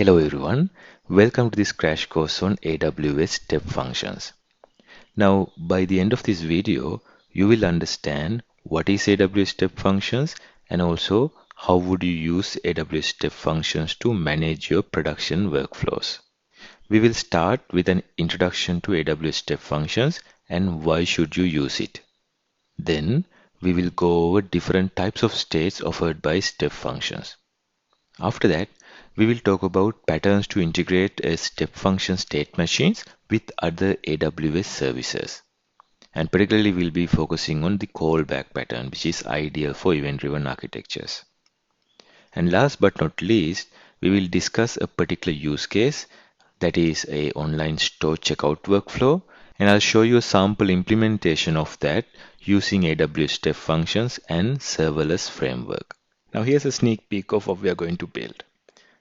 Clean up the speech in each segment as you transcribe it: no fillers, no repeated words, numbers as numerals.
Hello everyone, welcome to this crash course on AWS Step Functions. Now, by the end of this video, you will understand what is AWS Step Functions and also how would you use AWS Step Functions to manage your production workflows. We will start with an introduction to AWS Step Functions and why should you use it. Then, we will go over different types of states offered by Step Functions. After that, we will talk about patterns to integrate a step function state machines with other AWS services. And particularly, we'll be focusing on the callback pattern, which is ideal for event-driven architectures. And last but not least, we will discuss a particular use case that is a online store checkout workflow. And I'll show you a sample implementation of that using AWS Step Functions and serverless framework. Now here's a sneak peek of what we are going to build.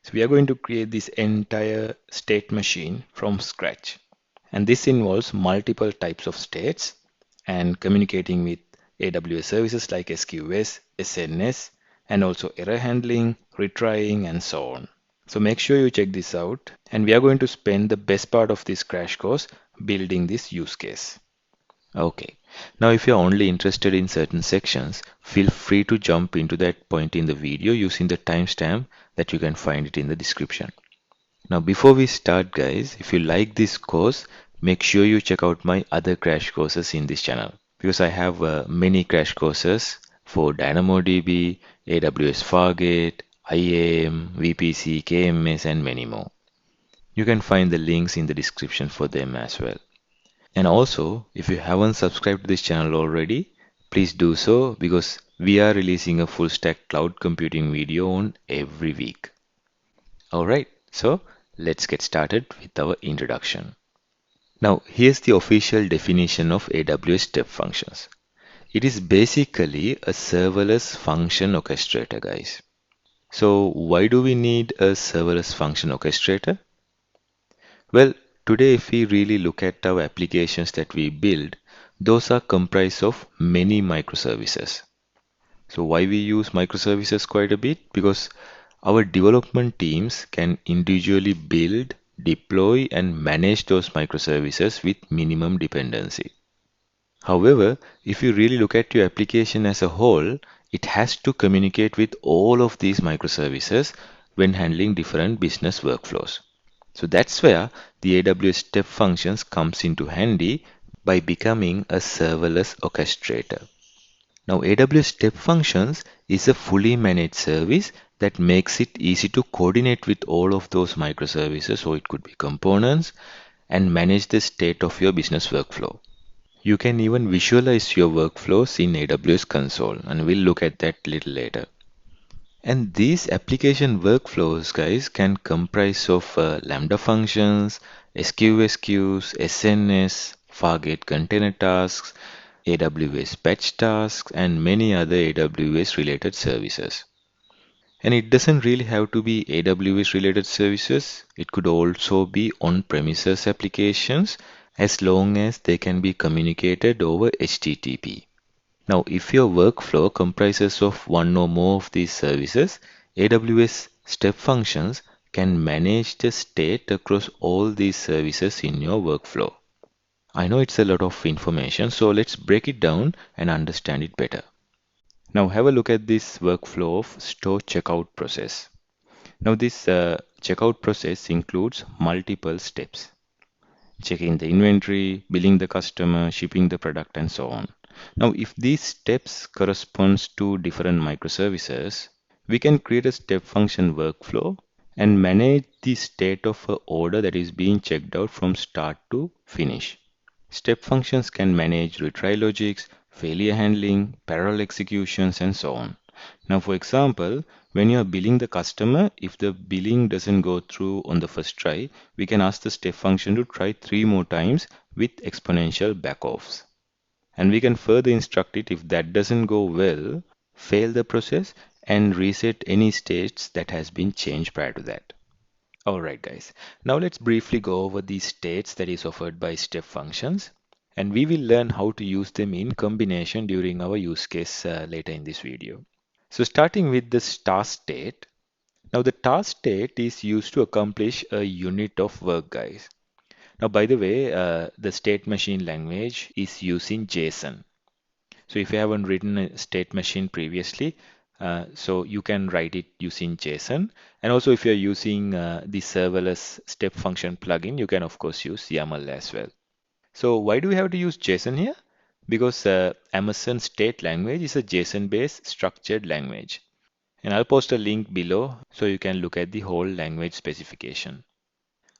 So we are going to create this entire state machine from scratch. And this involves multiple types of states and communicating with AWS services like SQS, SNS, and also error handling, retrying, and so on. So make sure you check this out. And we are going to spend the best part of this crash course building this use case. Okay. Now, if you're only interested in certain sections, feel free to jump into that point in the video using the timestamp that you can find it in the description. Now, before we start, guys, if you like this course, make sure you check out my other crash courses in this channel because I have many crash courses for DynamoDB, AWS Fargate, IAM, VPC, KMS, and many more. You can find the links in the description for them as well. And also, if you haven't subscribed to this channel already, please do so because we are releasing a full stack cloud computing video on every week. Alright, so let's get started with our introduction. Now, here's the official definition of AWS Step Functions. It is basically a serverless function orchestrator, guys. So, why do we need a serverless function orchestrator? Well, today if we really look at our applications that we build, those are comprised of many microservices. So why we use microservices quite a bit? Because our development teams can individually build, deploy, and manage those microservices with minimum dependency. However, if you really look at your application as a whole, it has to communicate with all of these microservices when handling different business workflows. So that's where the AWS Step Functions comes into handy by becoming a serverless orchestrator. Now, AWS Step Functions is a fully managed service that makes it easy to coordinate with all of those microservices, so it could be components, and manage the state of your business workflow. You can even visualize your workflows in AWS Console, and we'll look at that a little later. And these application workflows, guys, can comprise of Lambda functions, SQS queues, SNS, Fargate container tasks, AWS batch tasks, and many other AWS related services. And it doesn't really have to be AWS related services. It could also be on-premises applications as long as they can be communicated over HTTP. Now, if your workflow comprises of one or more of these services, AWS Step Functions can manage the state across all these services in your workflow. I know it's a lot of information, so let's break it down and understand it better. Now, have a look at this workflow of store checkout process. Now, this checkout process includes multiple steps: checking the inventory, billing the customer, shipping the product, and so on. Now, if these steps corresponds to different microservices, we can create a step function workflow and manage the state of an order that is being checked out from start to finish. Step functions can manage retry logics, failure handling, parallel executions, and so on. Now, for example, when you are billing the customer, if the billing doesn't go through on the first try, we can ask the step function to try 3 more times with exponential backoffs. And we can further instruct it if that doesn't go well, fail the process and reset any states that has been changed prior to that. Alright guys, now let's briefly go over these states that is offered by step functions and we will learn how to use them in combination during our use case later in this video. So starting with the start state, Now the task state is used to accomplish a unit of work, guys. Now, by the way, the state machine language is using JSON. So if you haven't written a state machine previously, so you can write it using JSON. And also if you're using the serverless step function plugin, you can of course use YAML as well. So why do we have to use JSON here? Because Amazon state language is a JSON-based structured language. And I'll post a link below so you can look at the whole language specification.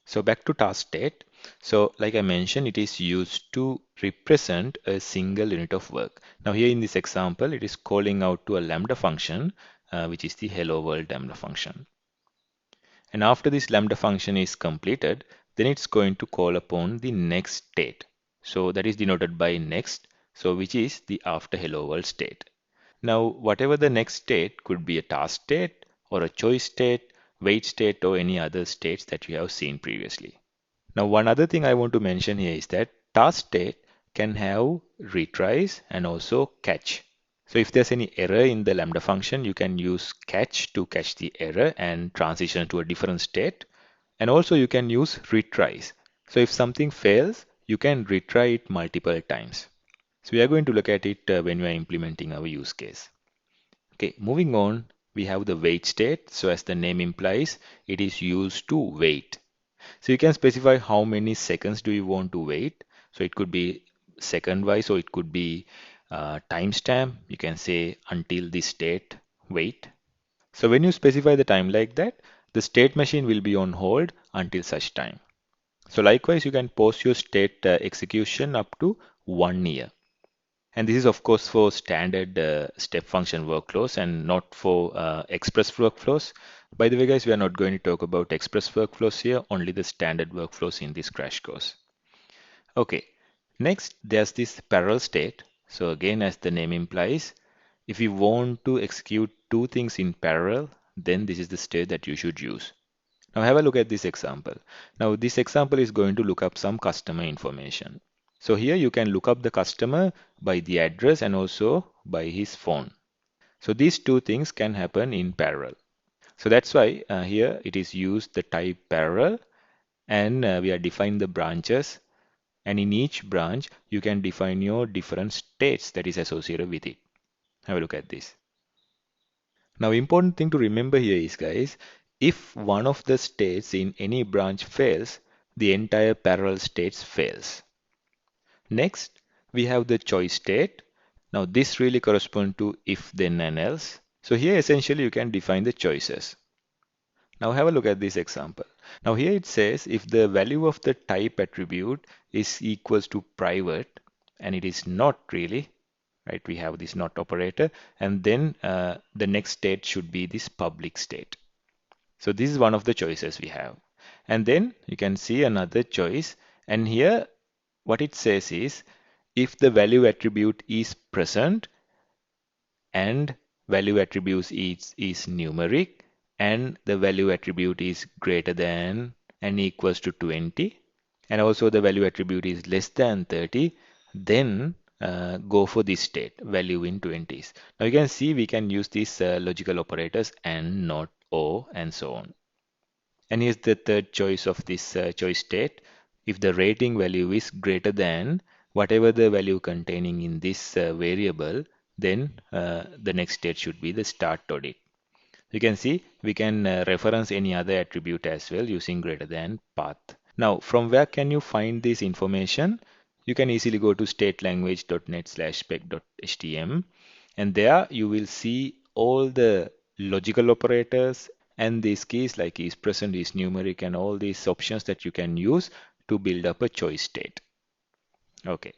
So back to task state. So like I mentioned, it is used to represent a single unit of work. Now here in this example, it is calling out to a Lambda function, which is the hello world Lambda function. And after this Lambda function is completed, then it's going to call upon the next state. So that is denoted by next, so which is the after hello world state. Now, whatever the next state could be a task state or a choice state, wait state, or any other states that you have seen previously. Now, one other thing I want to mention here is that task state can have retries and also catch. So if there's any error in the Lambda function, you can use catch to catch the error and transition to a different state. And also you can use retries. So if something fails, you can retry it multiple times. So we are going to look at it when we are implementing our use case. Okay, moving on, we have the wait state. So as the name implies, it is used to wait. So you can specify how many seconds do you want to wait. So it could be second wise, or it could be timestamp. You can say until this state wait. So when you specify the time like that, the state machine will be on hold until such time. So likewise, you can post your state execution up to 1 year. And this is of course for standard step function workflows and not for express workflows. By the way, guys, we are not going to talk about express workflows here, only the standard workflows in this crash course. Okay, next there's this parallel state. So again, as the name implies, if you want to execute two things in parallel, then this is the state that you should use. Now have a look at this example. Now this example is going to look up some customer information. So here you can look up the customer by the address and also by his phone. So these two things can happen in parallel. So that's why here it is used the type parallel, and we are defining the branches, and in each branch you can define your different states that is associated with it. Have a look at this. Now, important thing to remember here is, guys, if one of the states in any branch fails, the entire parallel states fails. Next, we have the choice state. Now, this really corresponds to if, then, and else. So here, essentially, you can define the choices. Now, have a look at this example. Now, here it says if the value of the type attribute is equals to private, and it is not really, right? We have this not operator, and then the next state should be this public state. So this is one of the choices we have. And then you can see another choice. And here what it says is if the value attribute is present and value attribute is numeric and the value attribute is greater than and equals to 20 and also the value attribute is less than 30, then go for this state, value in 20s. Now you can see we can use these logical operators and, not, or, and so on. And here's the third choice of this choice state. If the rating value is greater than whatever the value containing in this variable, then the next state should be the start audit. You can see we can reference any other attribute as well using greater than path. Now, from where can you find this information? You can easily go to statelanguage.net/spec.htm, and there you will see all the logical operators and these keys like is present, is numeric, and all these options that you can use to build up a choice state. Okay.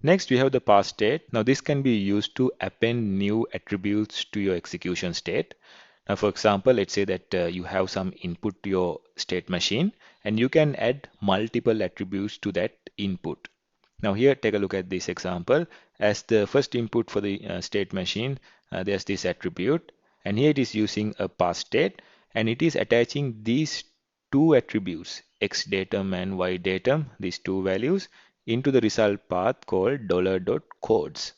Next, we have the pass state. Now, this can be used to append new attributes to your execution state. Now, for example, let's say that you have some input to your state machine, and you can add multiple attributes to that input. Now, here, take a look at this example. As the first input for the state machine, there's this attribute, and here it is using a pass state, and it is attaching these two attributes, x datum and y datum, these two values, into the result path called $.codes.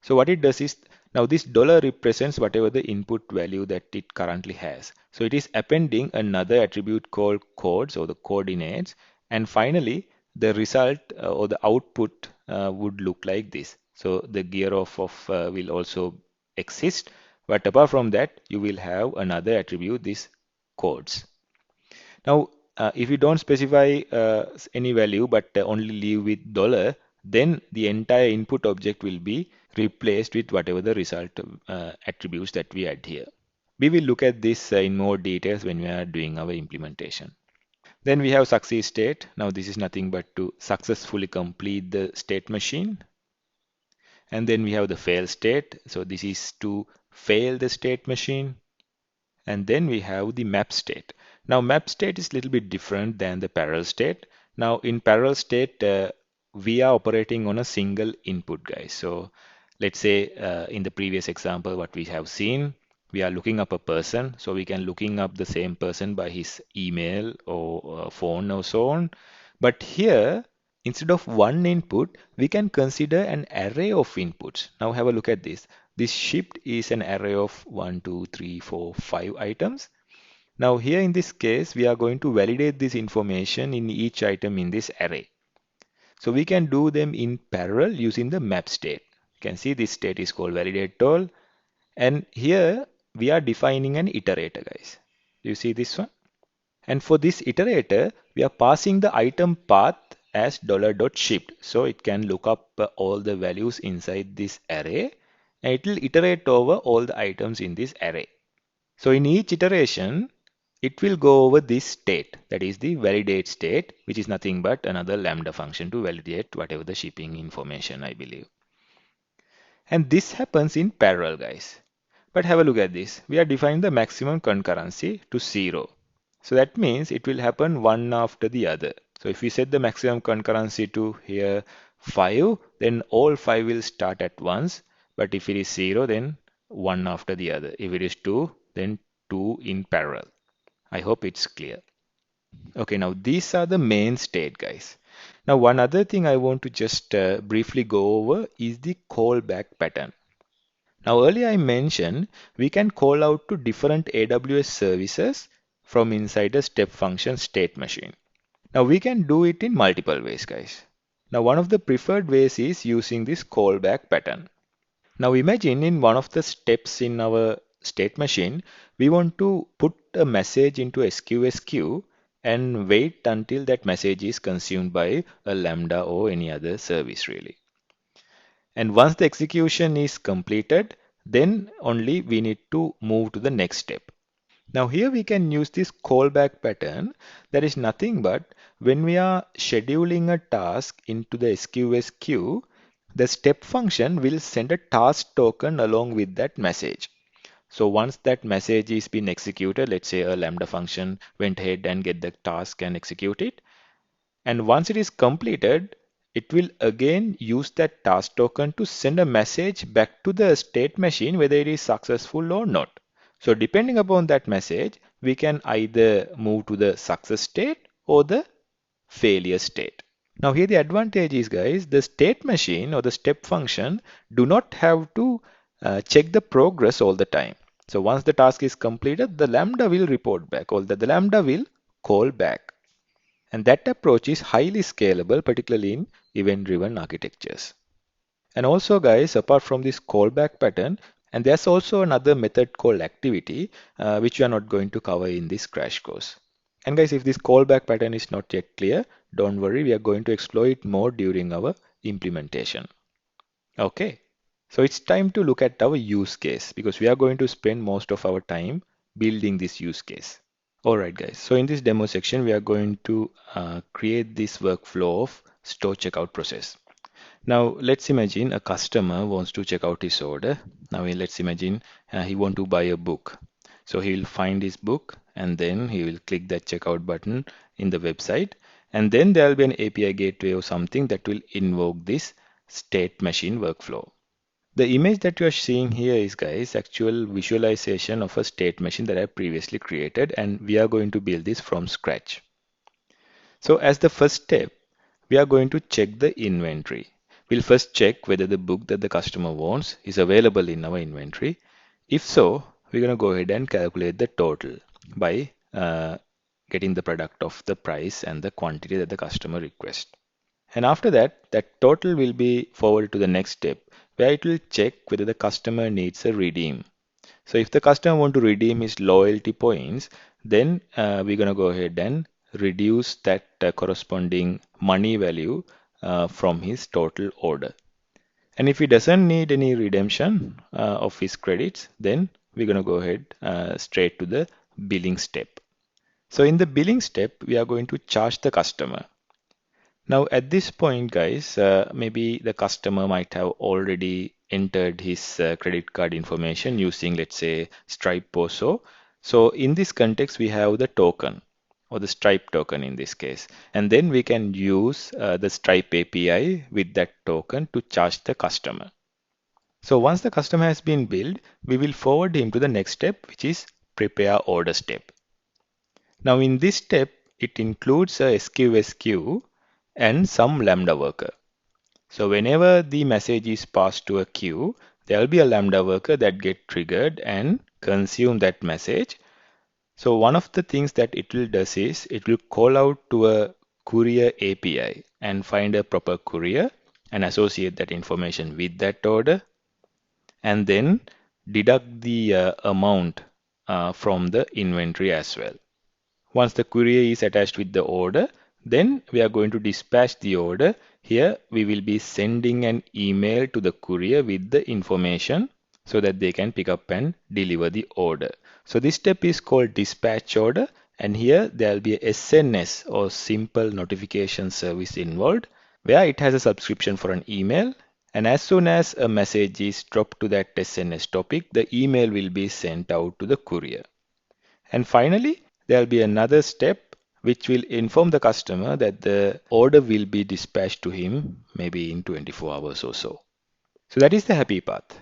So what it does is Now this dollar represents whatever the input value that it currently has. So it is appending another attribute called codes or the coordinates. And finally, the result or the output would look like this. So the gear of will also exist. But apart from that, you will have another attribute, this codes. Now, if you don't specify any value but only leave with dollar, then the entire input object will be replaced with whatever the result attributes that we add here. We will look at this in more details when we are doing our implementation. Then we have succeed state. Now this is nothing but to successfully complete the state machine. And then we have the fail state. So this is to fail the state machine. And then we have the map state. Now map state is a little bit different than the parallel state. Now in parallel state, we are operating on a single input, guys. So let's say in the previous example, what we have seen, we are looking up a person. So we can looking up the same person by his email or phone or so on. But here, instead of one input, we can consider an array of inputs. Now have a look at this. This shipped is an array of 1, 2, 3, 4, 5 items. Now here in this case, we are going to validate this information in each item in this array. So we can do them in parallel using the map state. You can see this state is called validate all. And here we are defining an iterator, guys. Do you see this one? And for this iterator, we are passing the item path as $.shipped. So it can look up all the values inside this array and it will iterate over all the items in this array. So in each iteration, it will go over this state, that is the validate state, which is nothing but another lambda function to validate whatever the shipping information, I believe. And this happens in parallel, guys. But have a look at this. We are defining the maximum concurrency to 0. So that means it will happen one after the other. So if we set the maximum concurrency to here 5, then all 5 will start at once. But if it is 0, then one after the other. If it is 2, then 2 in parallel. I hope it's clear. Okay, now these are the main state, guys. Now one other thing I want to just briefly go over is the callback pattern. Now earlier I mentioned we can call out to different AWS services from inside a step function state machine. Now we can do it in multiple ways, guys. Now one of the preferred ways is using this callback pattern. Now imagine in one of the steps in our state machine, we want to put a message into SQS queue and wait until that message is consumed by a Lambda or any other service really. And once the execution is completed, then only we need to move to the next step. Now here we can use this callback pattern. That is nothing but when we are scheduling a task into the SQS queue, the step function will send a task token along with that message. So once that message is been executed, let's say a Lambda function went ahead and get the task and execute it. And once it is completed, it will again use that task token to send a message back to the state machine whether it is successful or not. So depending upon that message, we can either move to the success state or the failure state. Now here the advantage is, guys, the state machine or the step function do not have to check the progress all the time. So once the task is completed, the Lambda will report back or the Lambda will call back. And that approach is highly scalable, particularly in event-driven architectures. And also, guys, apart from this callback pattern, and there's also another method called activity, which we are not going to cover in this crash course. And guys, if this callback pattern is not yet clear, don't worry, we are going to explore it more during our implementation. Okay, so it's time to look at our use case because we are going to spend most of our time building this use case. Alright guys, so in this demo section, we are going to create this workflow of store checkout process. Now let's imagine a customer wants to check out his order. Now let's imagine he want to buy a book. So he will find his book and then he will click that checkout button in the website. And then there will be an API gateway or something that will invoke this state machine workflow. The image that you are seeing here is, guys, actual visualization of a state machine that I previously created, and we are going to build this from scratch. So as the first step, we are going to check the inventory. we'll first check whether the book that the customer wants is available in our inventory. If so, we're going to go ahead and calculate the total by getting the product of the price and the quantity that the customer requests. And after that, that total will be forwarded to the next step where it will check whether the customer needs a redeem. So if the customer want to redeem his loyalty points, then we're going to go ahead and reduce that corresponding money value from his total order. And if he doesn't need any redemption of his credits, then we're going to go ahead straight to the billing step. So in the billing step, we are going to charge the customer. Now at this point, guys, maybe the customer might have already entered his credit card information using, let's say, Stripe Poso. So in this context, we have the token or the Stripe token in this case. And then we can use the Stripe API with that token to charge the customer. So once the customer has been billed, we will forward him to the next step, which is prepare order step. Now in this step, it includes a SQS queue and some Lambda worker. So whenever the message is passed to a queue, there will be a Lambda worker that get triggered and consume that message. So one of the things that it will do is it will call out to a courier API and find a proper courier and associate that information with that order and then deduct the amount from the inventory as well. Once the courier is attached with the order, then we are going to dispatch the order. Here we will be sending an email to the courier with the information so that they can pick up and deliver the order. So this step is called dispatch order, and here there will be a SNS or simple notification service involved where it has a subscription for an email, and as soon as a message is dropped to that SNS topic, the email will be sent out to the courier. And finally, there will be another step which will inform the customer that the order will be dispatched to him maybe in 24 hours or so. So that is the happy path.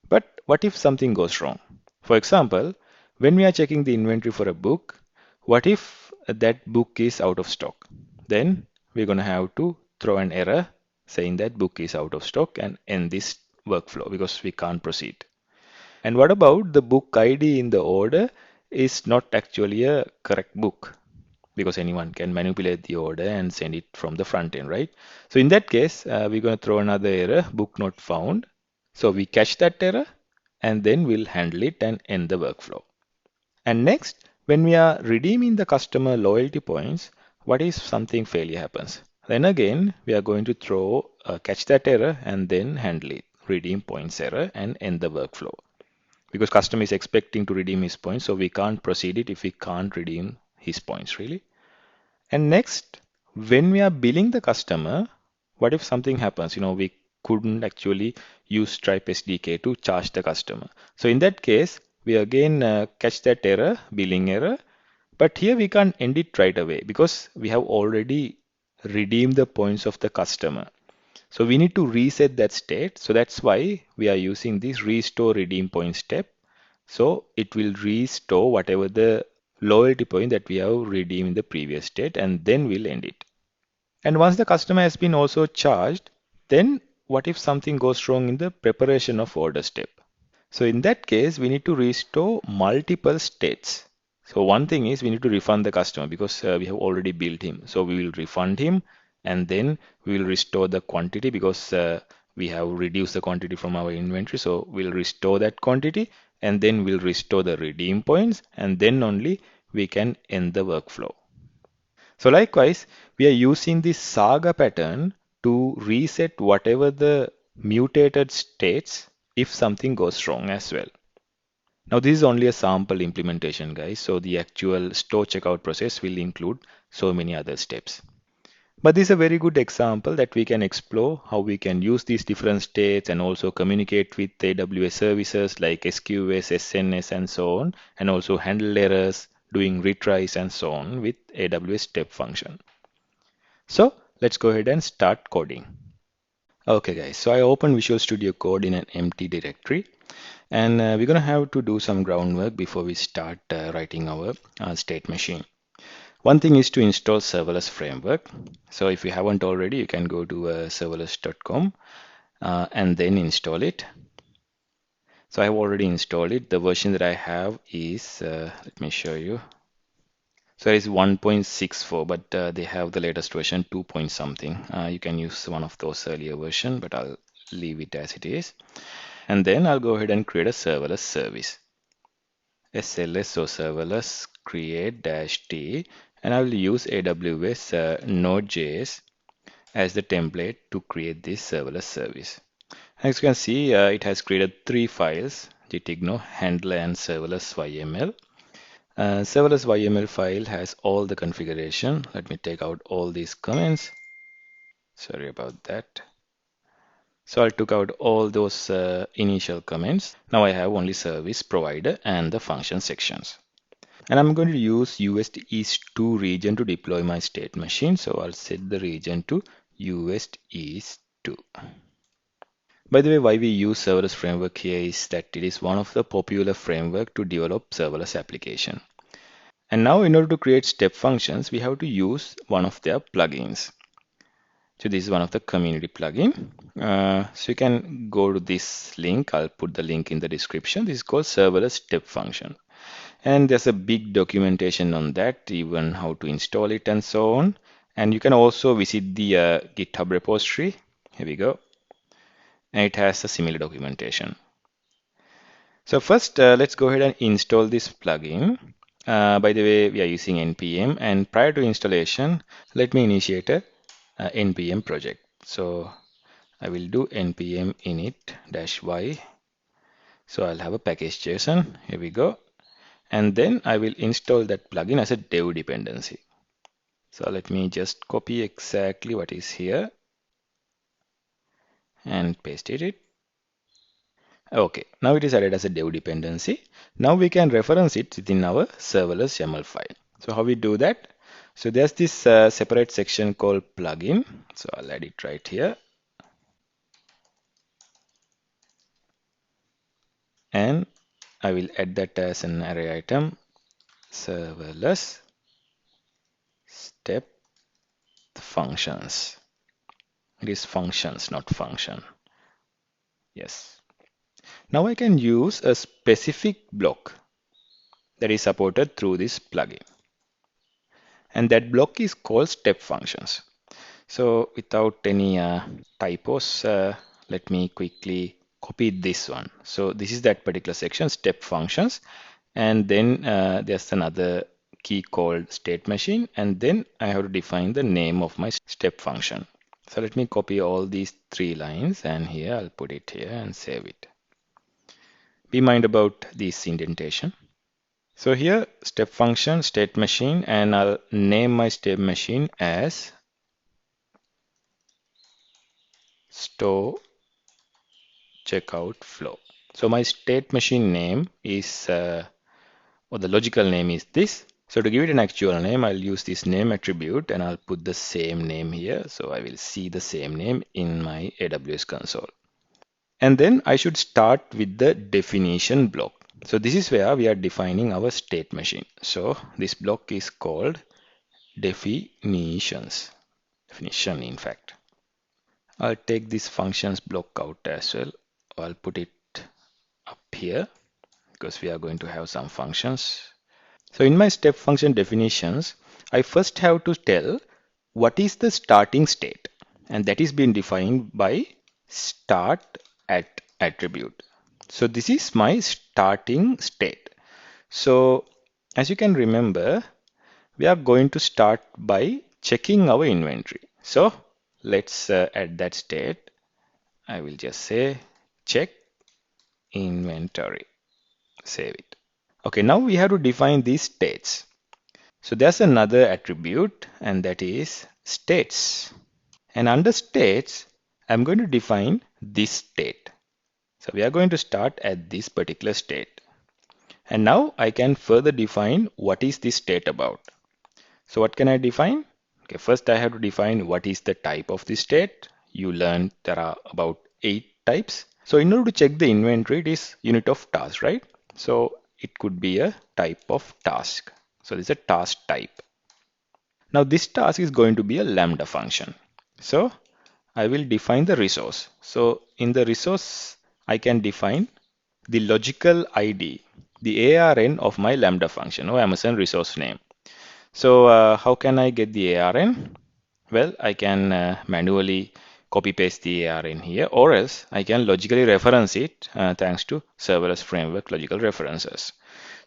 But what if something goes wrong? For example, when we are checking the inventory for a book, what if that book is out of stock? Then we're going to have to throw an error saying that book is out of stock and end this workflow because we can't proceed. And what about the book ID in the order is not actually a correct book because anyone can manipulate the order and send it from the front end, right? So in that case, we're going to throw another error, book not found. So we catch that error and then we'll handle it and end the workflow. And next, when we are redeeming the customer loyalty points, what if something failure happens? Then again, we are going to throw catch that error and then handle it, redeem points error and end the workflow. Because customer is expecting to redeem his points, so we can't proceed it if we can't redeem his points really. And next, when we are billing the customer, what if something happens? We couldn't actually use Stripe SDK to charge the customer. So in that case, we again catch that error, billing error. But here we can't end it right away because we have already redeemed the points of the customer. So we need to reset that state. So that's why we are using this restore redeem point step. So it will restore whatever the loyalty point that we have redeemed in the previous state, and then we'll end it. And once the customer has been also charged, then what if something goes wrong in the preparation of order step? So in that case, we need to restore multiple states. So one thing is we need to refund the customer because we have already billed him. So we will refund him and then we will restore the quantity because we have reduced the quantity from our inventory. So we'll restore that quantity and then we'll restore the redeem points and then only we can end the workflow. So likewise, we are using this saga pattern to reset whatever the mutated states if something goes wrong as well. Now this is only a sample implementation, guys. So the actual store checkout process will include so many other steps. But this is a very good example that we can explore how we can use these different states and also communicate with AWS services like SQS, SNS, and so on, and also handle errors, doing retries and so on with AWS step function. So let's go ahead and start coding. Okay guys, so I open Visual Studio Code in an empty directory, and we're going to have to do some groundwork before we start writing our state machine. One thing is to install serverless framework. So if you haven't already, you can go to serverless.com and then install it. So I have already installed it. The version that I have is, let me show you. So it's 1.64, but they have the latest version 2 point something. You can use one of those earlier version, but I'll leave it as it is. And then I'll go ahead and create a serverless service. SLS or serverless create -t, and I will use AWS Node.js as the template to create this serverless service. As you can see, it has created three files: Gitigno, handler, and serverless YML. Serverless YML file has all the configuration. Let me take out all these comments. Sorry about that. So I took out all those initial comments. Now I have only service provider and the function sections. And I'm going to use US East 2 region to deploy my state machine. So I'll set the region to US East 2. By the way, why we use serverless framework here is that it is one of the popular framework to develop serverless application. And now in order to create step functions, we have to use one of their plugins. So this is one of the community plugin. So you can go to this link. I'll put the link in the description. This is called serverless step function. And there's a big documentation on that, even how to install it and so on. And you can also visit the GitHub repository. Here we go. And it has a similar documentation. So first, let's go ahead and install this plugin. By the way, we are using npm, and prior to installation, let me initiate a npm project. So I will do npm init-y. So I'll have a package.json. Here we go. And then I will install that plugin as a dev dependency. So let me just copy exactly what is here and paste it. Okay, now it is added as a dev dependency. Now we can reference it within our serverless YAML file. So how we do that? So there's this separate section called plugin. So I'll add it right here. And I will add that as an array item, serverless step functions. It is functions, not function. Yes. Now I can use a specific block that is supported through this plugin. And that block is called step functions. So without any typos, let me quickly copy this one. So this is that particular section, step functions. And then there's another key called state machine. And then I have to define the name of my step function. So let me copy all these three lines, and here I'll put it here and save it. Be mind about this indentation. So here, step function, state machine, and I'll name my step machine as store checkout flow. So my state machine name is, or the logical name is this. So to give it an actual name, I'll use this name attribute and I'll put the same name here. So I will see the same name in my AWS console. And then I should start with the definition block. So this is where we are defining our state machine. So this block is called definition, in fact. I'll take this functions block out as well. I'll put it up here because we are going to have some functions. So in my step function definitions, I first have to tell what is the starting state, and that is being defined by start at attribute. So this is my starting state. So as you can remember, we are going to start by checking our inventory. So let's add that state. I will just say check inventory. Save it. Okay, now we have to define these states. So there's another attribute, and that is states. And under states, I'm going to define this state. So we are going to start at this particular state. And now I can further define what is this state about. So what can I define? Okay, first I have to define what is the type of the state. You learned there are about 8 types. So in order to check the inventory, it is unit of task, right? So it could be a type of task. So this is a task type. Now this task is going to be a Lambda function. So I will define the resource. So in the resource, I can define the logical ID, the ARN of my Lambda function or Amazon resource name. So how can I get the ARN? Well, I can manually copy paste the ARN here, or else I can logically reference it thanks to serverless framework logical references.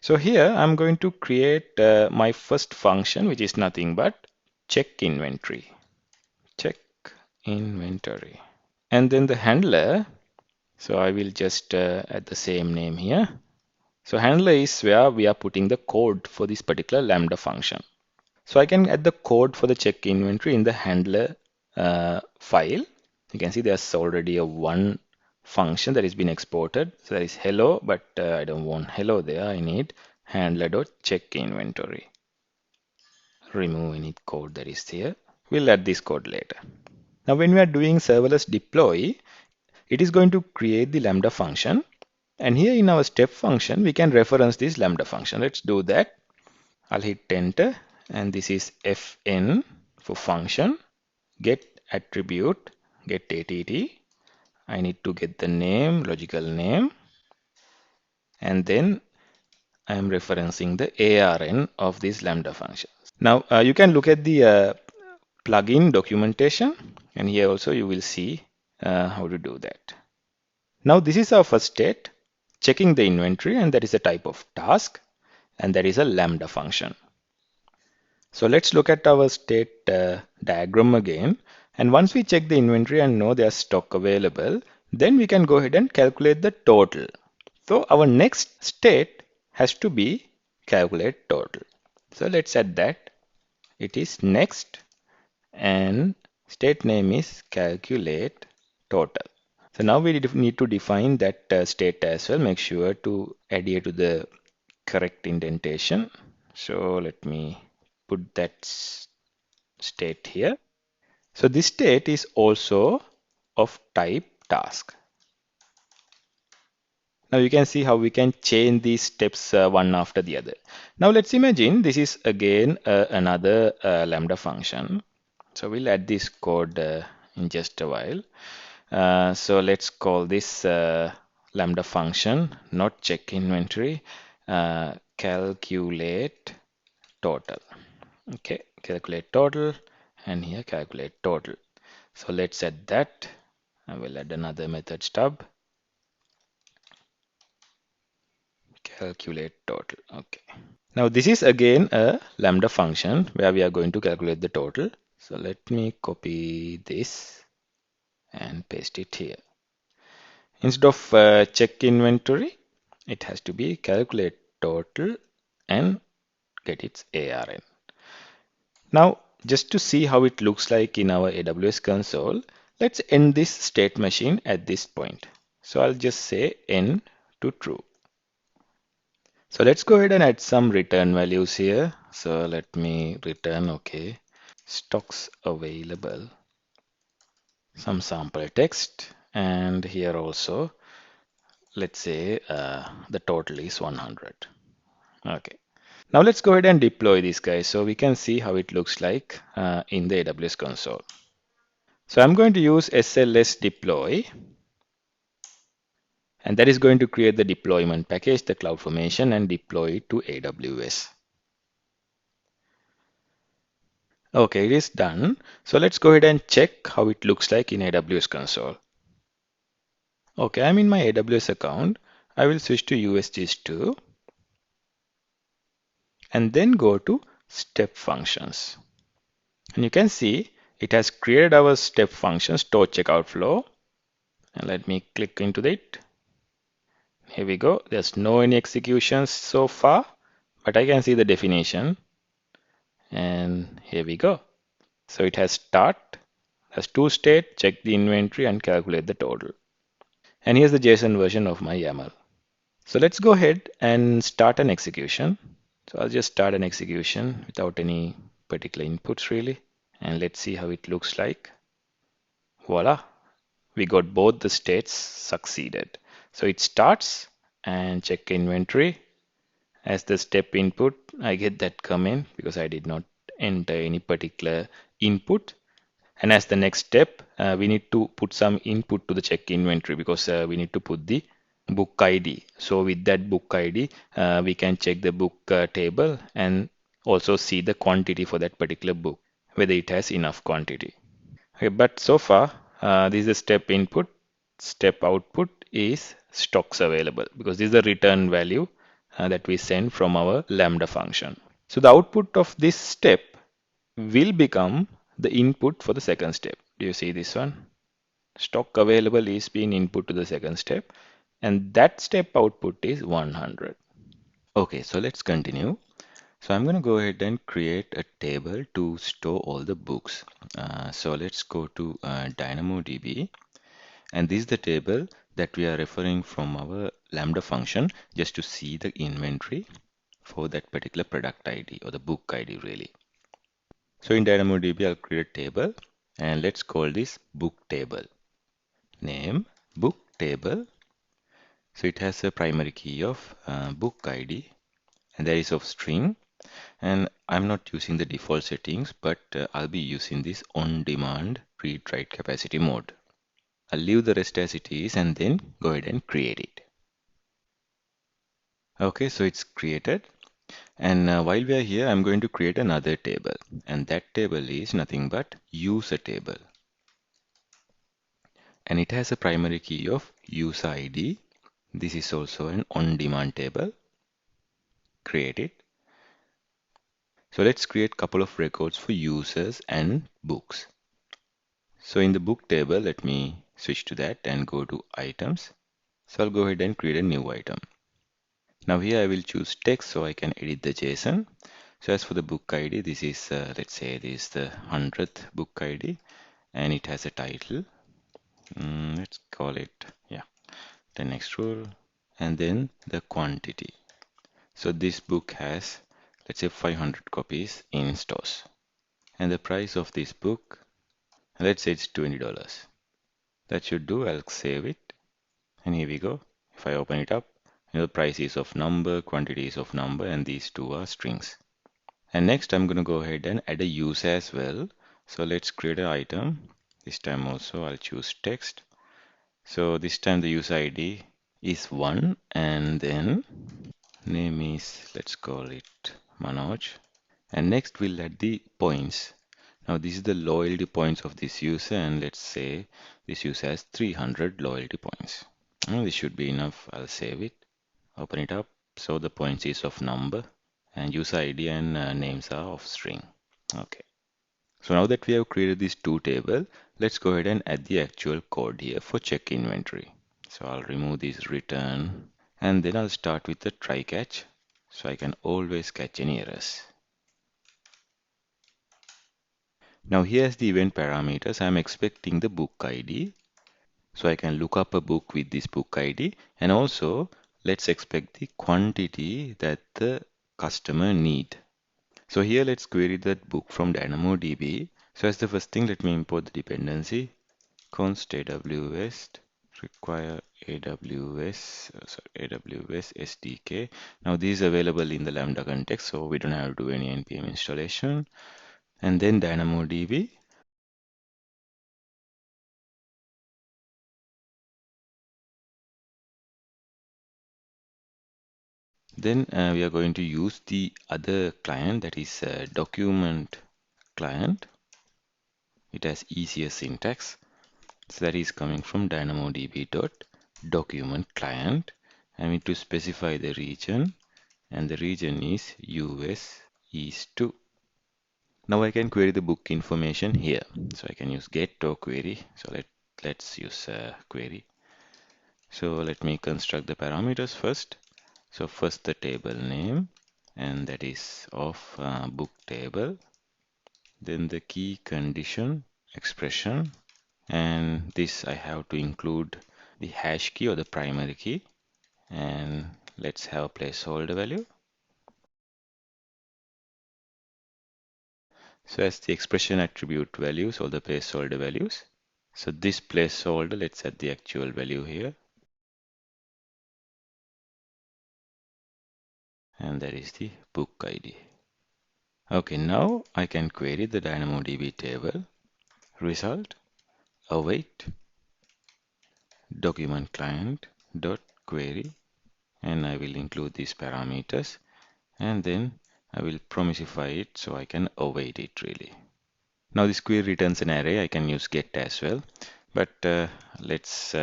So here I'm going to create my first function, which is nothing but check inventory. Check inventory. And then the handler, so I will just add the same name here. So handler is where we are putting the code for this particular Lambda function. So I can add the code for the check inventory in the handler file. You can see there's already a one function that has been exported. So that is hello, but I don't want hello there. I need handler.check inventory. Remove any code that is here. We'll add this code later. Now when we are doing serverless deploy, it is going to create the Lambda function. And here in our step function, we can reference this Lambda function. Let's do that. I'll hit enter, and this is fn for function, get attribute, get att. I need to get the name, logical name, and then I am referencing the ARN of this Lambda function. Now you can look at the plugin documentation, and here also you will see how to do that. Now this is our first state, checking the inventory, and that is a type of task, and that is a Lambda function. So let's look at our state diagram again. And once we check the inventory and know there's stock available, then we can go ahead and calculate the total. So our next state has to be calculate total. So let's add that. It is next, and state name is calculate total. So now we need to define that state as well. Make sure to adhere to the correct indentation. So let me put that state here. So this state is also of type task. Now you can see how we can chain these steps one after the other. Now let's imagine this is again another Lambda function. So we'll add this code in just a while. So let's call this Lambda function, not check inventory, calculate total. Okay, calculate total, and here calculate total. So let's add that. I will add another method stub. Calculate total. Okay. Now this is again a Lambda function where we are going to calculate the total. So let me copy this and paste it here. Instead of check inventory, it has to be calculate total and get its ARN. Now, just to see how it looks like in our AWS console, let's end this state machine at this point. So I'll just say n to true. So let's go ahead and add some return values here. So let me return, okay, stocks available, some sample text, and here also, let's say the total is 100. Okay. Now let's go ahead and deploy this guy so we can see how it looks like in the AWS console. So I'm going to use SLS deploy, and that is going to create the deployment package, the CloudFormation, and deploy it to AWS. Okay, it is done. So let's go ahead and check how it looks like in AWS console. Okay, I'm in my AWS account. I will switch to USGS2 and then go to step functions. And you can see it has created our step function store checkout flow. And let me click into it. Here we go. There's no any executions so far, but I can see the definition. And here we go. So it has start, has two state, check the inventory and calculate the total. And here's the JSON version of my YAML. So let's go ahead and start an execution. So I'll just start an execution without any particular inputs really. And let's see how it looks like. Voila, we got both the states succeeded. So it starts and check inventory. As the step input, I get that comment because I did not enter any particular input. And as the next step, we need to put some input to the check inventory because we need to put the book ID. So with that book ID, we can check the book table and also see the quantity for that particular book, whether it has enough quantity. Okay, but so far, this is the step input. Step output is stocks available because this is the return value that we send from our Lambda function. So the output of this step will become the input for the second step. Do you see this one? Stock available is being input to the second step, and that step output is 100. Okay, so let's continue. So I'm going to go ahead and create a table to store all the books. So let's go to DynamoDB, and this is the table that we are referring from our Lambda function just to see the inventory for that particular product ID or the book ID really. So in DynamoDB, I'll create a table and let's call this book table. Name book table. So it has a primary key of book ID and that is of string. And I'm not using the default settings, but I'll be using this on-demand read-write capacity mode. I'll leave the rest as it is and then go ahead and create it. Okay, so it's created. And while we are here, I'm going to create another table. And that table is nothing but user table. And it has a primary key of user ID. This is also an on-demand table. Create it. So let's create a couple of records for users and books. So in the book table, let me switch to that and go to items. So I'll go ahead and create a new item. Now here I will choose text so I can edit the JSON. So as for the book ID, this is, let's say this is the 100th book ID and it has a title. Let's call it, yeah, the next rule. And then the quantity. So this book has, let's say 500 copies in stores. And the price of this book, let's say it's $20. That should do. I'll save it. And here we go. If I open it up, the price is of number, quantity is of number, and these two are strings. And next I'm going to go ahead and add a user as well. So let's create an item. This time also I'll choose text. So this time the user ID is 1 and then name is, let's call it Manoj. And next we'll add the points. Now this is the loyalty points of this user and let's say this user has 300 loyalty points. Now this should be enough. I'll save it. Open it up. So the points is of number and user ID and names are of string. Okay. So now that we have created these two tables, let's go ahead and add the actual code here for check inventory. So I'll remove this return and then I'll start with the try catch so I can always catch any errors. Now here's the event parameters. I'm expecting the book ID. So I can look up a book with this book ID and also let's expect the quantity that the customer need. So here let's query that book from DynamoDB. So as the first thing, let me import the dependency const AWS require AWS SDK. Now this is available in the Lambda context, so we don't have to do any npm installation. And then DynamoDB. Then we are going to use the other client, that is document client. It has easier syntax. So that is coming from dynamodb.document client. I need to specify the region and the region is US East 2. Now I can query the book information here. So I can use get or query. So let's use query. So let me construct the parameters first. So first the table name and that is of book table. Then the key condition expression and this I have to include the hash key or the primary key and let's have placeholder value. So as the expression attribute values or the placeholder values. So this placeholder, let's set the actual value here and that is the book ID. Okay, now I can query the DynamoDB table, result, await, document client dot query, and I will include these parameters, and then I will promisify it so I can await it really. Now this query returns an array. I can use get as well, but let's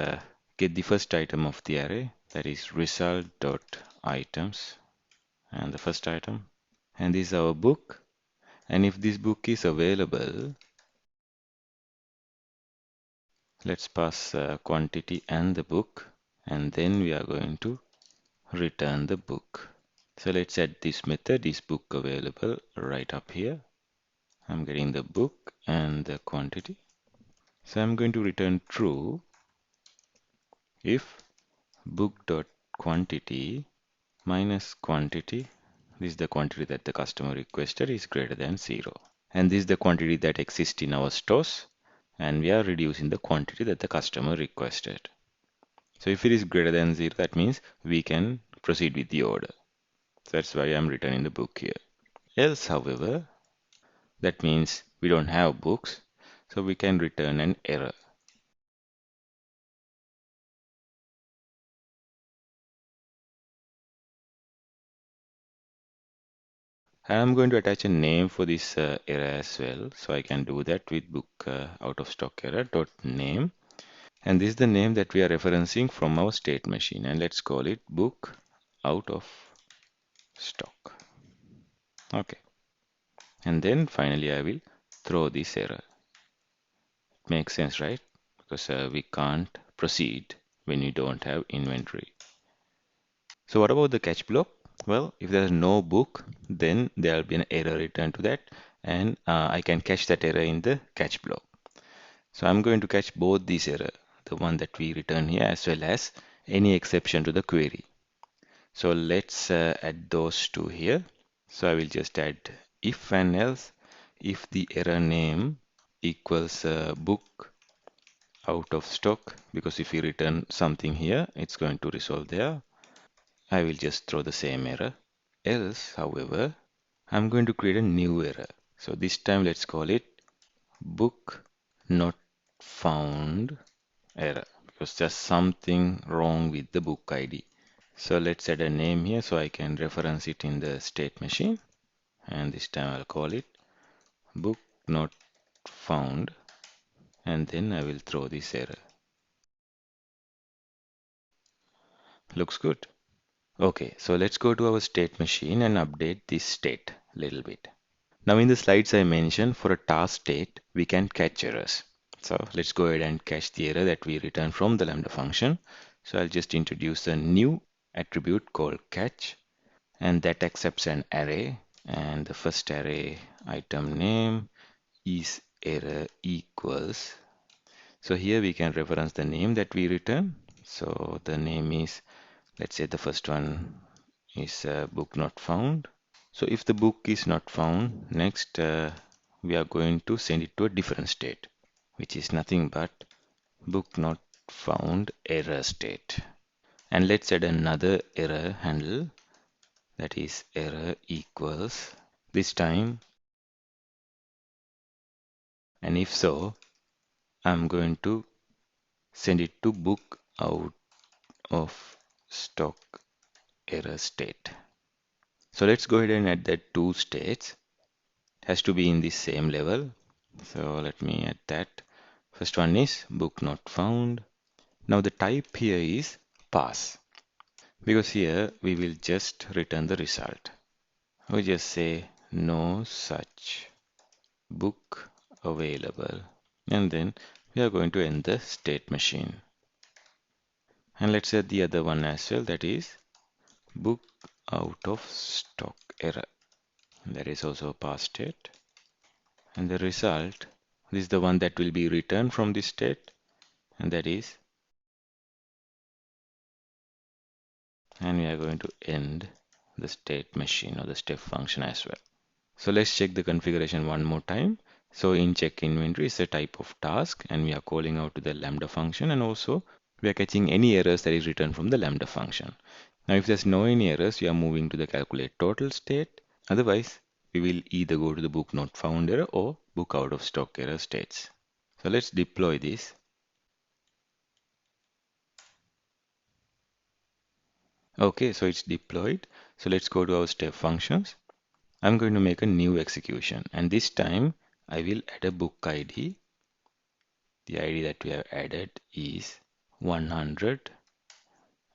get the first item of the array, that is result dot items, and the first item, and this is our book. And if this book is available, let's pass quantity and the book, and then we are going to return the book. So let's add this method, is book available, right up here. I'm getting the book and the quantity. So I'm going to return true if book.quantity minus quantity, this is the quantity that the customer requested, is greater than 0. And this is the quantity that exists in our stores, and we are reducing the quantity that the customer requested. So if it is greater than 0, that means we can proceed with the order. So that's why I'm returning the book here. Else, however, that means we don't have books, so we can return an error. I'm going to attach a name for this error as well, so I can do that with book out of stock error dot name, and this is the name that we are referencing from our state machine, and let's call it book out of stock. Okay, and then finally I will throw this error. It makes sense, right? Because we can't proceed when you don't have inventory. So what about the catch block? Well, if there's no book, then there will be an error returned to that, and I can catch that error in the catch block. So I'm going to catch both these error, the one that we return here as well as any exception to the query. So let's add those two here. So I will just add if and else if the error name equals book out of stock, because if we return something here, it's going to resolve there. I will just throw the same error. Else, however, I'm going to create a new error. So this time let's call it book not found error, because there's something wrong with the book ID. So let's add a name here so I can reference it in the state machine, and this time I'll call it book not found, and then I will throw this error. Looks good. Okay, so let's go to our state machine and update this state a little bit. Now in the slides I mentioned for a task state we can catch errors. So let's go ahead and catch the error that we return from the Lambda function. So I'll just introduce a new attribute called catch, and that accepts an array, and the first array item name is error equals. So here we can reference the name that we return. So the name is, let's say the first one is book not found. So if the book is not found, next we are going to send it to a different state, which is nothing but book not found error state. And let's add another error handle, that is error equals this time, and if so, I'm going to send it to book out of stock error state. So let's go ahead and add that two states. It has to be in the same level. So let me add that. First one is book not found. Now the type here is pass, because here we will just return the result. We just say no such book available, and then we are going to end the state machine. And let's add the other one as well, that is book out of stock error. That is also a pass state. And the result, this is the one that will be returned from this state, and that is, and we are going to end the state machine or the step function as well. So let's check the configuration one more time. So in check inventory is a type of task, and we are calling out to the Lambda function, and also we are catching any errors that is returned from the Lambda function. Now if there's no any errors, we are moving to the calculate total state. Otherwise we will either go to the book not found error or book out of stock error states. So let's deploy this. Okay, so it's deployed. So let's go to our step functions. I'm going to make a new execution, and this time I will add a book ID. The ID that we have added is 100,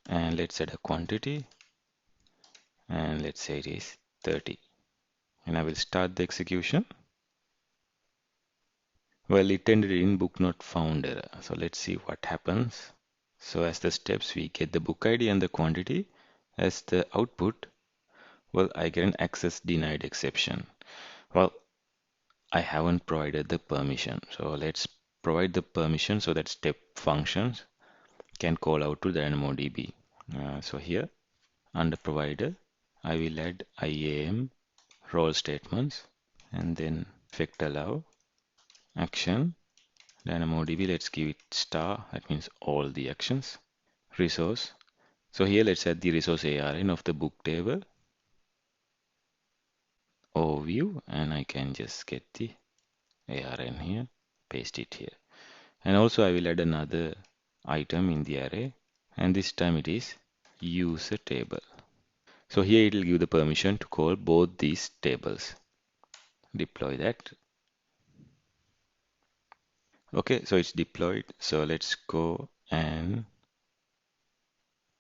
and let's add a quantity, and let's say it is 30. And I will start the execution. Well, it ended in book not found error. So let's see what happens. So as the steps, we get the book ID and the quantity. As the output, well, I get an access denied exception. Well, I haven't provided the permission. So let's provide the permission so that step functions can call out to the DynamoDB. So here under provider, I will add IAM role statements and then effect allow action DynamoDB. Let's give it star. That means all the actions. Resource. So here let's add the resource ARN of the book table overview, and I can just get the ARN here, paste it here. And also I will add another item in the array, and this time it is user table. So here it will give the permission to call both these tables. Deploy that. Okay, so it's deployed. So let's go and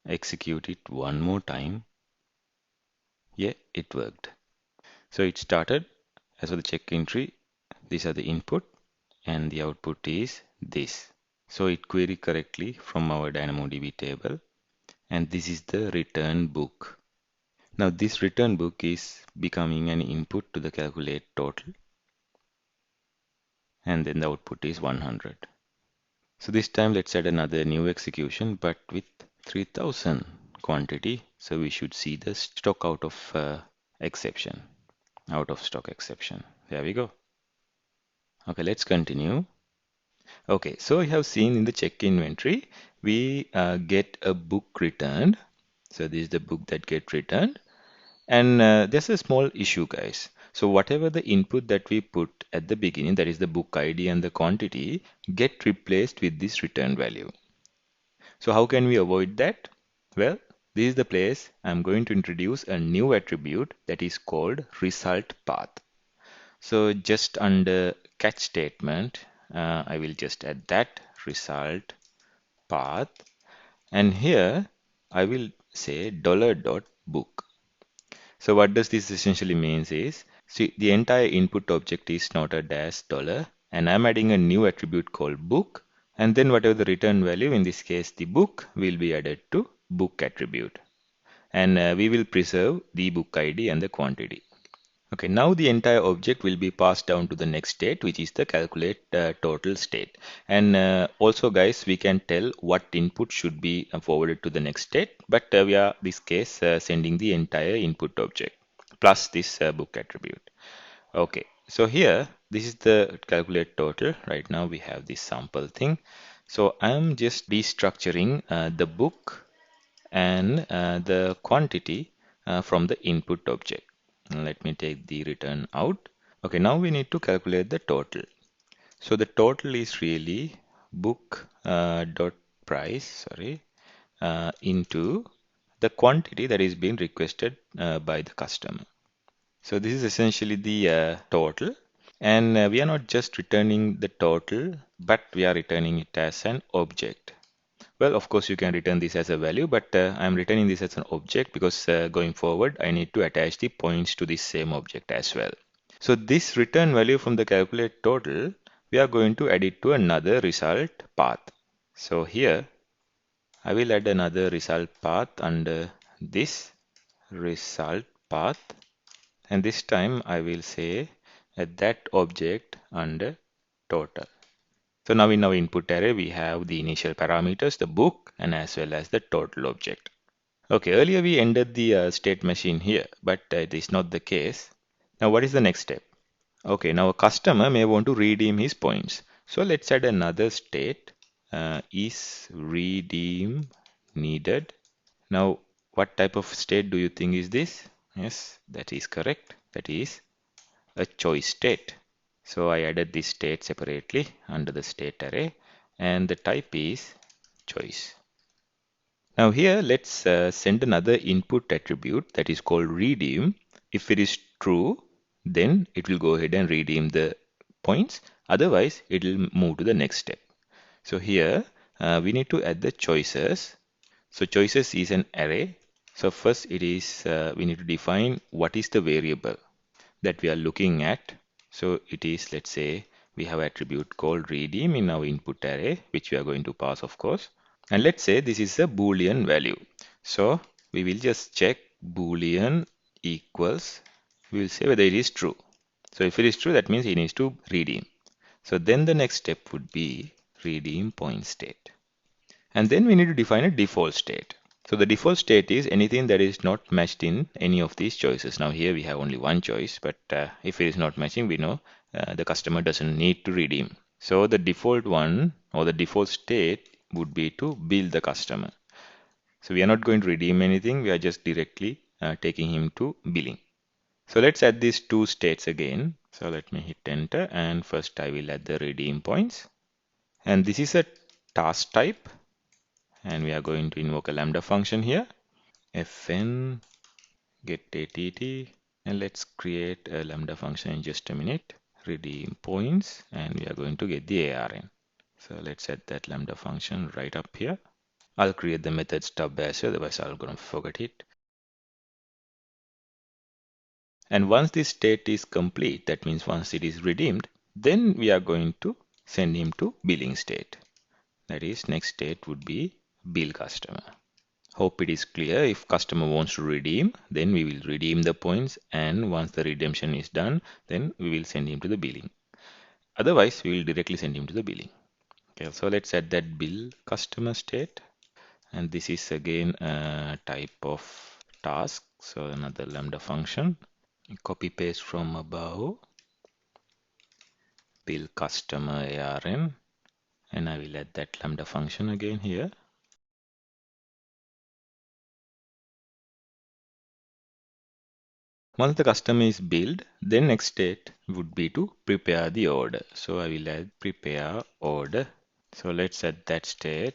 execute it one more time. Yeah, it worked. So it started as for the check entry. These are the input and the output is this. So it queried correctly from our DynamoDB table, and this is the return book. Now this return book is becoming an input to the calculate total, and then the output is 100. So this time let's add another new execution, but with 3000 quantity. So we should see the stock out of exception, out of stock exception. There we go. Okay, let's continue. Okay, so we have seen in the check inventory, we get a book returned. So this is the book that get returned. And there's a small issue, guys. So whatever the input that we put at the beginning, that is the book ID and the quantity, get replaced with this return value. So how can we avoid that? Well, this is the place I'm going to introduce a new attribute that is called result path. So just under catch statement, I will just add that result path, and here I will say $.book. So what does this essentially means is, see, the entire input object is not a dash dollar, and I'm adding a new attribute called book, and then whatever the return value, in this case the book, will be added to book attribute, and we will preserve the book ID and the quantity. Okay, now the entire object will be passed down to the next state, which is the calculate total state. And also, guys, we can tell what input should be forwarded to the next state, but we are this case sending the entire input object plus this book attribute. Okay, so here this is the calculate total. Right now we have this sample thing. So I'm just destructuring the book and the quantity from the input object. Let me take the return out. Okay, now we need to calculate the total. So the total is really book dot price, sorry, into the quantity that is being requested by the customer. So this is essentially the total, and we are not just returning the total, but we are returning it as an object. Well, of course, you can return this as a value, but I'm returning this as an object because going forward, I need to attach the points to this same object as well. So this return value from the calculate total, we are going to add it to another result path. So here, I will add another result path under this result path, and this time I will say that object under total. So now in our input array, we have the initial parameters, the book, and as well as the total object. Okay, earlier we ended the state machine here, but it is not the case. Now what is the next step? Okay, now a customer may want to redeem his points. So let's add another state, is redeem needed. Now what type of state do you think is this? Yes, that is correct. That is a choice state. So I added this state separately under the state array, and the type is choice. Now here let's send another input attribute that is called redeem. If it is true, then it will go ahead and redeem the points. Otherwise, it will move to the next step. So here we need to add the choices. So choices is an array. So first it is we need to define what is the variable that we are looking at. So it is, let's say we have attribute called redeem in our input array, which we are going to pass, of course. And let's say this is a Boolean value. So we will just check Boolean equals, we will say whether it is true. So if it is true, that means it needs to redeem. So then the next step would be redeem point state. And then we need to define a default state. So the default state is anything that is not matched in any of these choices. Now here we have only one choice, but if it is not matching, we know the customer doesn't need to redeem. So the default one or the default state would be to bill the customer. So we are not going to redeem anything. We are just directly taking him to billing. So let's add these two states again. So let me hit enter, and first I will add the redeem points. And this is a task type, and we are going to invoke a lambda function here. Fn get att, and let's create a lambda function in just a minute. Redeem points, and we are going to get the ARN. So let's add that lambda function right up here. I'll create the method stub as well, otherwise I'm going to forget it. And once this state is complete, that means once it is redeemed, then we are going to send him to billing state. That is, next state would be bill customer. Hope it is clear. If customer wants to redeem, then we will redeem the points, and once the redemption is done, then we will send him to the billing. Otherwise, we will directly send him to the billing. Okay, so let's add that bill customer state, and this is again a type of task, so another lambda function. Copy paste from above, bill customer ARN, and I will add that lambda function again here. Once the customer is billed, then next state would be to prepare the order. So I will add prepare order. So let's add that state.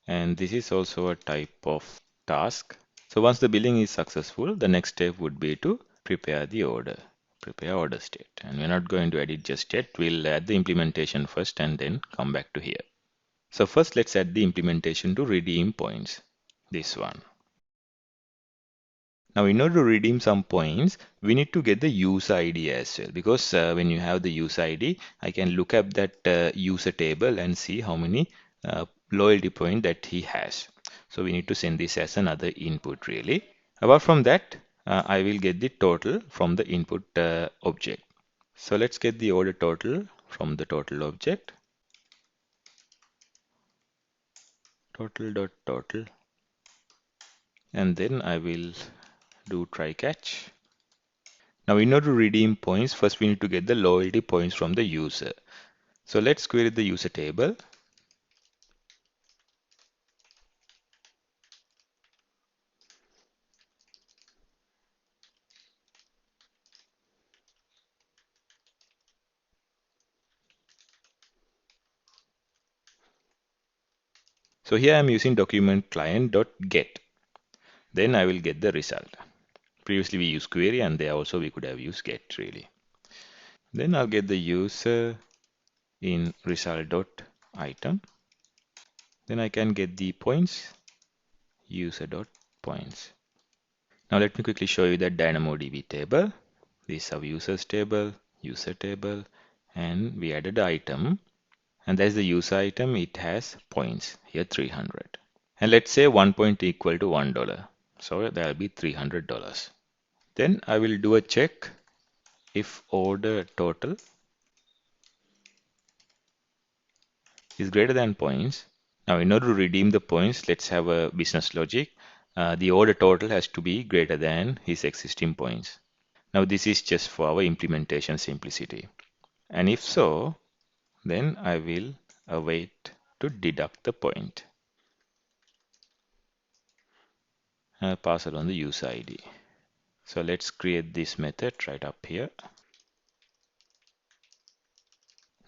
And this is also a type of task. So once the billing is successful, the next step would be to prepare the order. Prepare order state. And we're not going to add it just yet. We'll add the implementation first and then come back to here. So first let's add the implementation to redeem points. This one. Now, in order to redeem some points, we need to get the user ID as well, because when you have the user ID, I can look up that user table and see how many loyalty point that he has. So we need to send this as another input really. Apart from that, I will get the total from the input object. So let's get the order total from the total object. Total. And then I will do try catch. Now, in order to redeem points, first we need to get the loyalty points from the user. So let's query the user table. So here I'm using document client.get. Then I will get the result. Previously we used query, and there also we could have used get really. Then I'll get the user in result.item. Then I can get the points, user.points. Now let me quickly show you that DynamoDB table. This is our users table, user table, and we added the item. And that's the user item. It has points here, 300. And let's say 1 point equal to $1. So that will be $300. Then I will do a check if order total is greater than points. Now, in order to redeem the points, let's have a business logic. The order total has to be greater than his existing points. Now, this is just for our implementation simplicity. And if so, then I will await to deduct the point. Pass it on the user ID. So let's create this method right up here.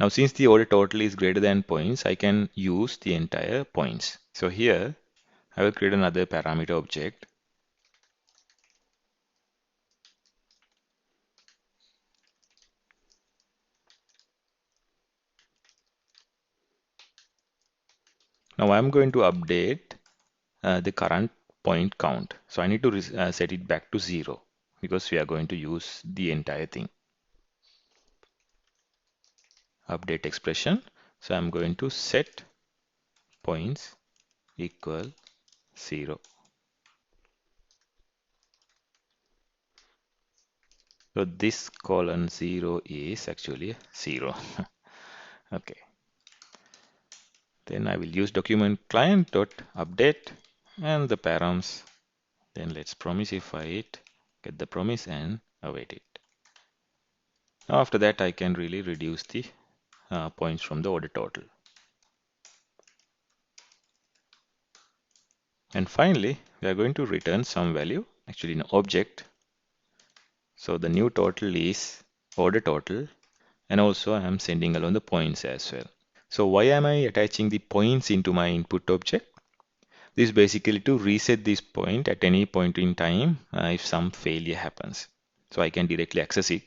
Now, since the order total is greater than points, I can use the entire points. So here, I will create another parameter object. Now I'm going to update the current point count. So I need to set it back to 0 because we are going to use the entire thing. Update expression. So I'm going to set points equal 0. So this colon 0 is actually 0. Okay. Then I will use document client dot update and the params. Then let's promisify it, get the promise and await it. Now after that I can really reduce the points from the order total. And finally, we are going to return some value, actually an object. So the new total is order total, and also I am sending along the points as well. So why am I attaching the points into my input object? This is basically to reset this point at any point in time if some failure happens. So I can directly access it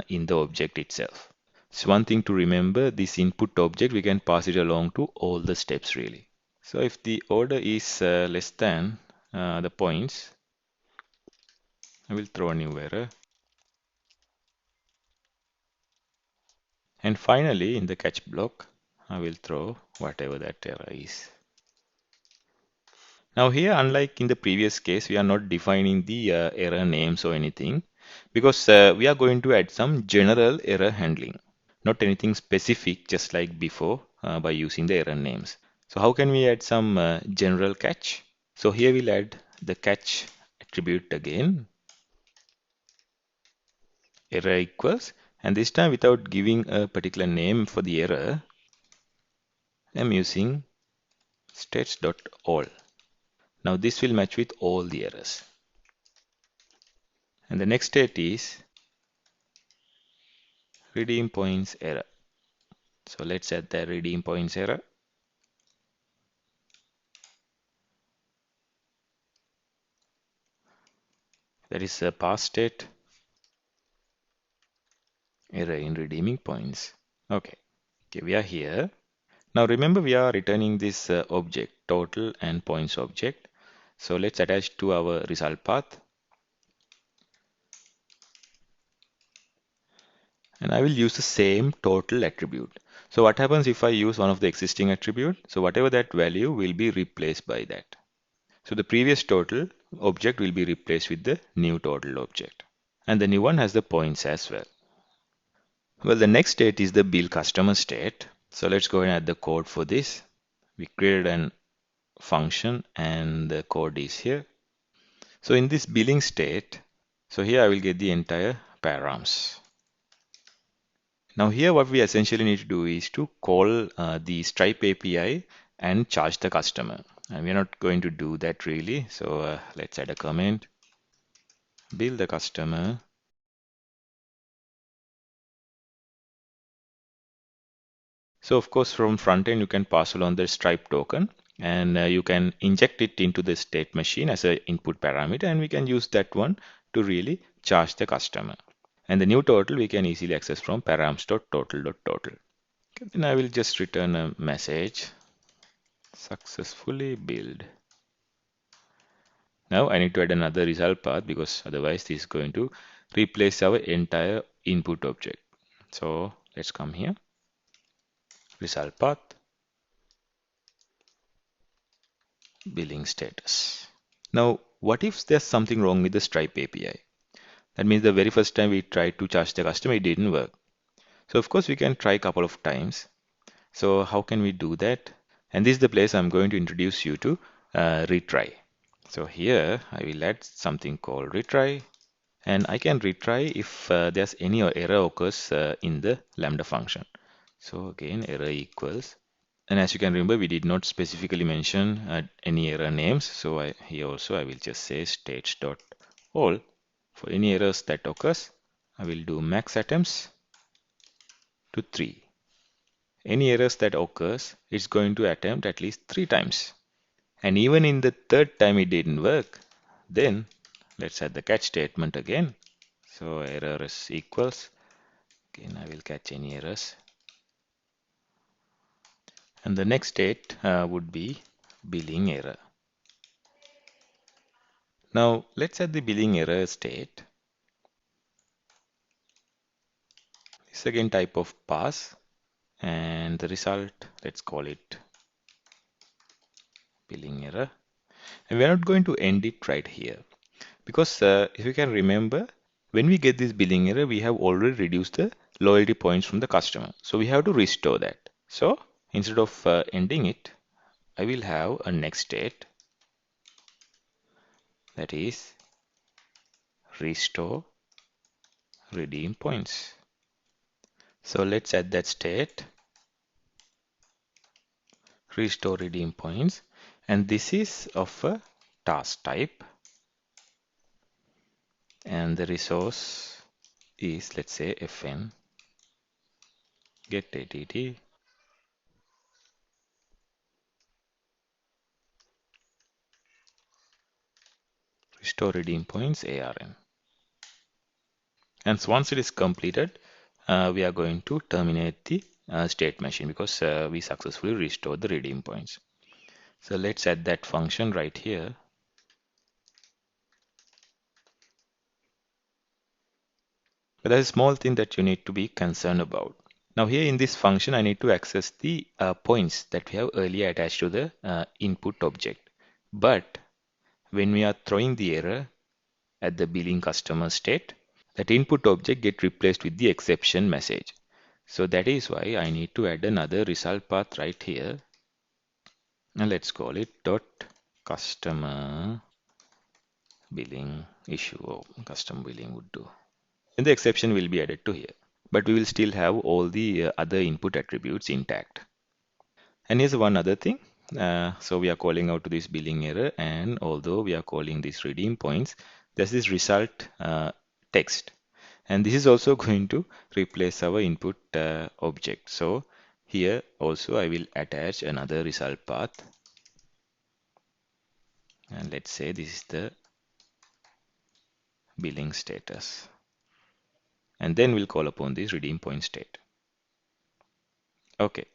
in the object itself. So one thing to remember, this input object, we can pass it along to all the steps really. So if the order is less than the points, I will throw a new error. And finally, in the catch block, I will throw whatever that error is. Now here, unlike in the previous case, we are not defining the error names or anything because we are going to add some general error handling, not anything specific, just like before by using the error names. So how can we add some general catch? So here we'll add the catch attribute again, error equals, and this time without giving a particular name for the error, I'm using states.all. Now this will match with all the errors. And the next state is redeem points error. So let's add the redeem points error. That is a past state error in redeeming points. Okay, we are here. Now remember we are returning this object, total and points object. So let's attach to our result path. And I will use the same total attribute. So what happens if I use one of the existing attribute? So whatever that value will be replaced by that. So the previous total object will be replaced with the new total object. And the new one has the points as well. Well, the next state is the bill customer state. So let's go and add the code for this. We created an function and the code is here. So in this billing state, so here I will get the entire params. Now here what we essentially need to do is to call the Stripe API and charge the customer. And we're not going to do that really. So let's add a comment, bill the customer. So of course from front end you can pass along the Stripe token and you can inject it into the state machine as an input parameter and we can use that one to really charge the customer. And the new total we can easily access from params.total.total. Okay, then I will just return a message, successfully billed. Now I need to add another result path because otherwise this is going to replace our entire input object. So let's come here, result path, billing status. Now what if there's something wrong with the Stripe API? That means the very first time we tried to charge the customer, it didn't work. So of course we can try a couple of times. So how can we do that? And this is the place I'm going to introduce you to retry. So here I will add something called retry. And I can retry if there's any error occurs in the Lambda function. So again, error equals. And as you can remember, we did not specifically mention any error names. So here also I will just say states.all. For any errors that occurs, I will do max attempts to 3. any errors that occurs, it's going to attempt at least 3 times. And even in the third time it didn't work, then let's add the catch statement again. So errors equals, again I will catch any errors. And the next state would be billing error. Now let's add the billing error state. This again type of pass, and the result, let's call it billing error. And we're not going to end it right here because if you can remember, when we get this billing error, we have already reduced the loyalty points from the customer. So we have to restore that. So instead of ending it, I will have a next state, that is restore redeem points. So let's add that state, restore redeem points, and this is of a task type, and the resource is, let's say, fn get att restore redeem points arn. And so once it is completed, we are going to terminate the state machine because we successfully restored the redeem points. So let's add that function right here. But there's a small thing that you need to be concerned about. Now here in this function, I need to access the points that we have earlier attached to the input object. But when we are throwing the error at the billing customer state, that input object get replaced with the exception message. So that is why I need to add another result path right here. And let's call it dot customer billing issue, or custom billing would do. And the exception will be added to here. But we will still have all the other input attributes intact. And here's one other thing. So we are calling out to this billing error, and although we are calling this redeem points, there's this result text. And this is also going to replace our input object. So here also I will attach another result path. And let's say this is the billing status. And then we'll call upon this redeem point state. Okay,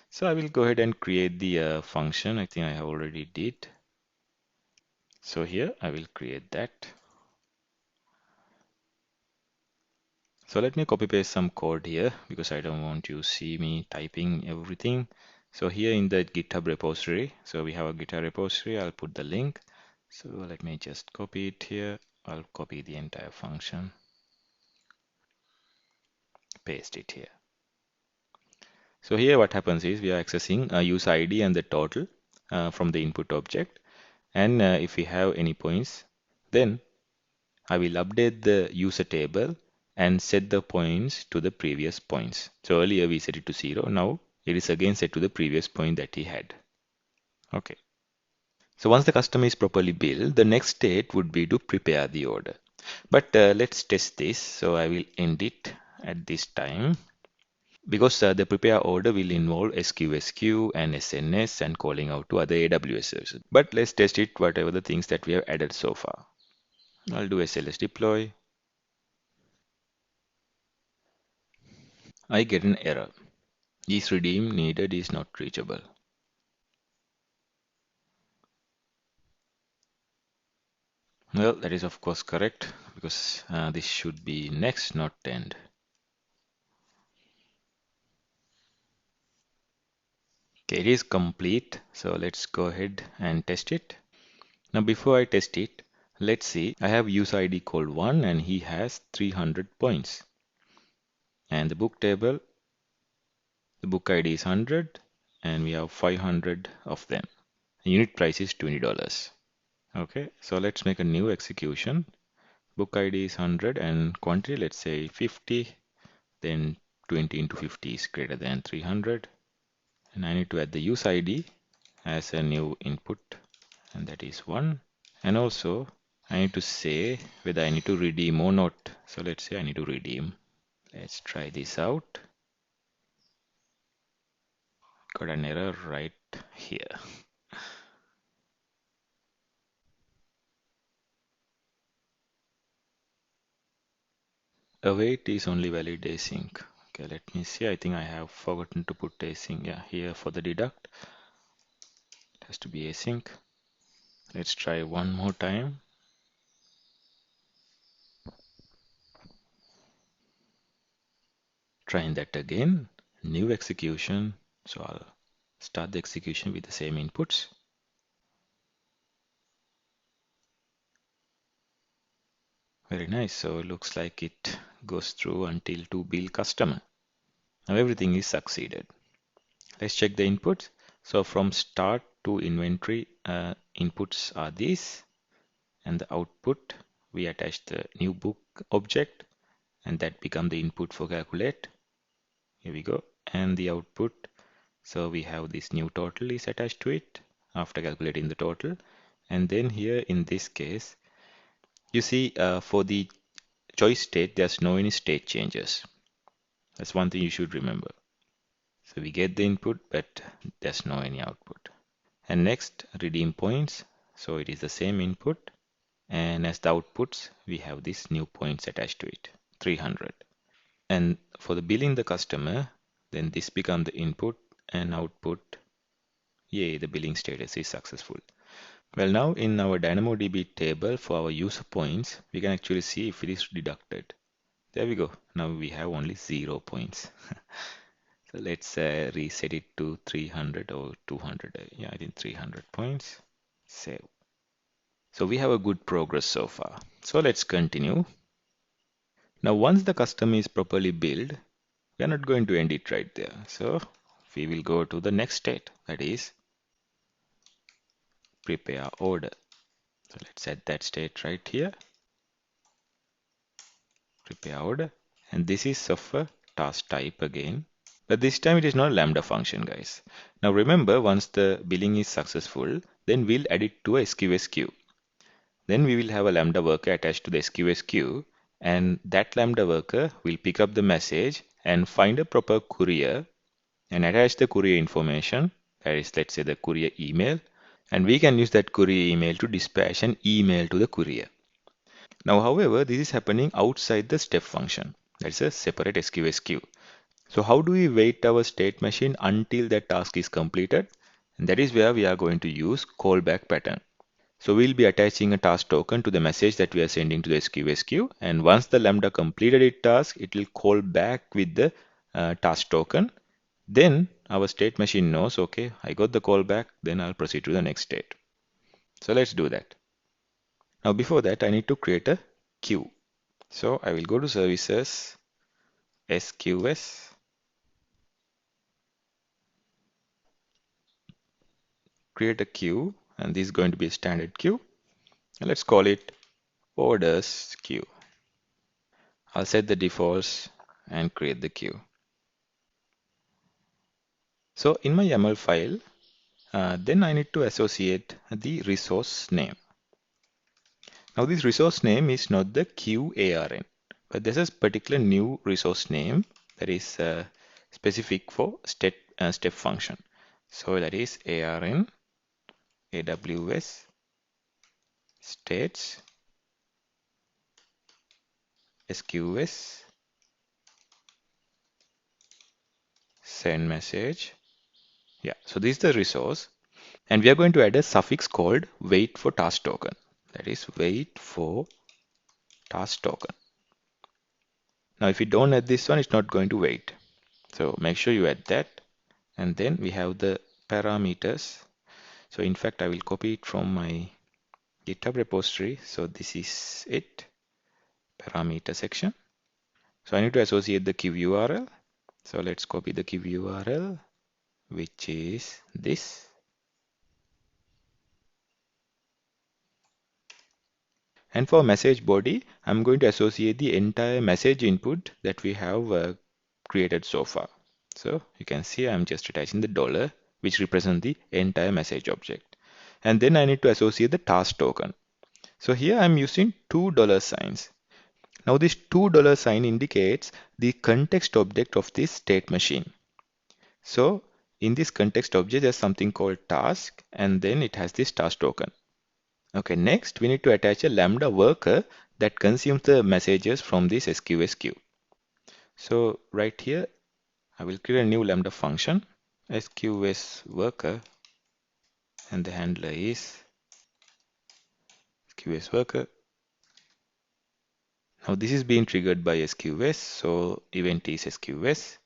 so I will go ahead and create the function. I think I have already did. So here I will create that. So let me copy paste some code here because I don't want you to see me typing everything. So here in the GitHub repository, so we have a GitHub repository, I'll put the link. So let me just copy it here. I'll copy the entire function, paste it here. So here what happens is we are accessing a user ID and the total from the input object. And if we have any points, then I will update the user table and set the points to the previous points. So earlier we set it to 0. Now it is again set to the previous point that he had. Okay. So once the customer is properly billed, the next state would be to prepare the order. But let's test this. So I will end it at this time because the prepare order will involve SQSQ and SNS and calling out to other AWS services. But let's test it whatever the things that we have added so far. I'll do SLS deploy. I get an error. This redeem needed is not reachable. Well, that is of course correct because this should be next, not end. Okay, it is complete. So let's go ahead and test it. Now before I test it, let's see. I have user ID called 1 and he has 300 points. And the book table, the book ID is 100 and we have 500 of them. The unit price is $20. Okay, so let's make a new execution. Book ID is 100 and quantity, let's say 50. Then 20 into 50 is greater than 300. And I need to add the use ID as a new input, and that is 1. And also I need to say whether I need to redeem or not. So let's say I need to redeem. Let's try this out. got an error right here. Await is only valid async. Okay, let me see. I think I have forgotten to put async. Yeah, here for the deduct, it has to be async. Let's try one more time. Trying that again. New execution. So I'll start the execution with the same inputs. Very nice. So it looks like it goes through until to bill customer. Now everything is succeeded. Let's check the inputs. So from start to inventory, inputs are these, and the output, we attach the new book object, and that become the input for calculate. Here we go. And the output, so we have this new total is attached to it after calculating the total. And then here in this case, you see for the choice state, there's no any state changes. That's one thing you should remember. So we get the input, but there's no any output. And next, redeem points. So it is the same input. And as the outputs, we have these new points attached to it, 300. And for the billing the customer, then this become the input and output. Yay, the billing status is successful. Well, now in our DynamoDB table for our user points, we can actually see if it is deducted. There we go. Now we have only 0 points. So let's reset it to 300 or 200. Yeah, I think 300 points. Save. So we have a good progress so far. So let's continue. Now once the custom is properly built, we are not going to end it right there. So we will go to the next state, that is prepare order. So let's set that state right here. Prepare order. And this is of a task type again. But this time it is not a Lambda function, guys. Now remember, once the billing is successful, then we'll add it to a SQS queue. Then we will have a Lambda worker attached to the SQS queue, and that Lambda worker will pick up the message and find a proper courier and attach the courier information, that is, let's say the courier email, and we can use that courier email to dispatch an email to the courier. Now, however, this is happening outside the step function. That's a separate SQS queue. So how do we wait our state machine until that task is completed? And that is where we are going to use callback pattern. So we'll be attaching a task token to the message that we are sending to the SQS queue. And once the Lambda completed its task, it will call back with the task token. Then our state machine knows, okay, I got the callback, then I'll proceed to the next state. So let's do that. Now before that, I need to create a queue. So I will go to services, SQS, create a queue, and this is going to be a standard queue. And let's call it orders queue. I'll set the defaults and create the queue. So in my YAML file, then I need to associate the resource name. Now this resource name is not the queue ARN, but this is particular new resource name that is specific for step function. So that is ARN AWS states SQS send message. Yeah, so this is the resource, and we are going to add a suffix called wait for task token. That is wait for task token. Now if you don't add this one, it's not going to wait. So make sure you add that. And then we have the parameters. So in fact, I will copy it from my GitHub repository. So this is it, parameter section. So I need to associate the queue URL. So let's copy the queue URL, which is this. And for message body, I'm going to associate the entire message input that we have created so far. So you can see I'm just attaching the dollar, which represents the entire message object. And then I need to associate the task token. So here I'm using $2. Now this $2 sign indicates the context object of this state machine. So in this context object, there's something called task, and then it has this task token. Okay, next we need to attach a lambda worker that consumes the messages from this SQS queue. So right here, I will create a new lambda function, SQS worker, and the handler is SQS worker. Now this is being triggered by SQS, so event is SQS,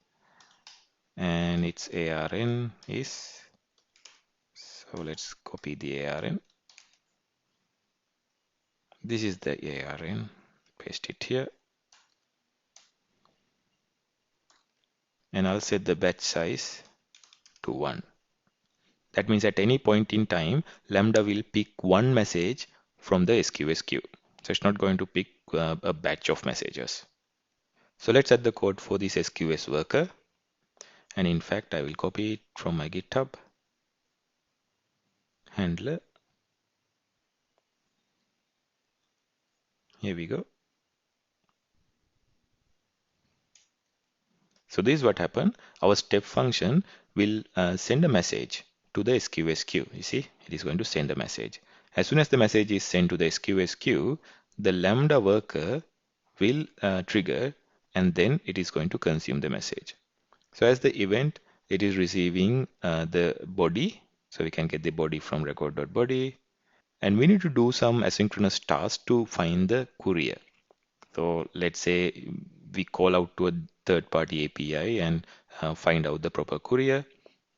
and its ARN is, so let's copy the ARN. This is the ARN, paste it here, and I'll set the batch size to 1. That means at any point in time, Lambda will pick one message from the SQS queue. So it's not going to pick a batch of messages. So let's add the code for this SQS worker. And in fact, I will copy it from my GitHub handler. Here we go. So this is what happened. Our step function will send a message to the SQS queue. You see, it is going to send a message. As soon as the message is sent to the SQS queue, the Lambda worker will trigger, and then it is going to consume the message. So as the event, it is receiving the body. So we can get the body from record.body. And we need to do some asynchronous tasks to find the courier. So let's say we call out to a third-party API and find out the proper courier.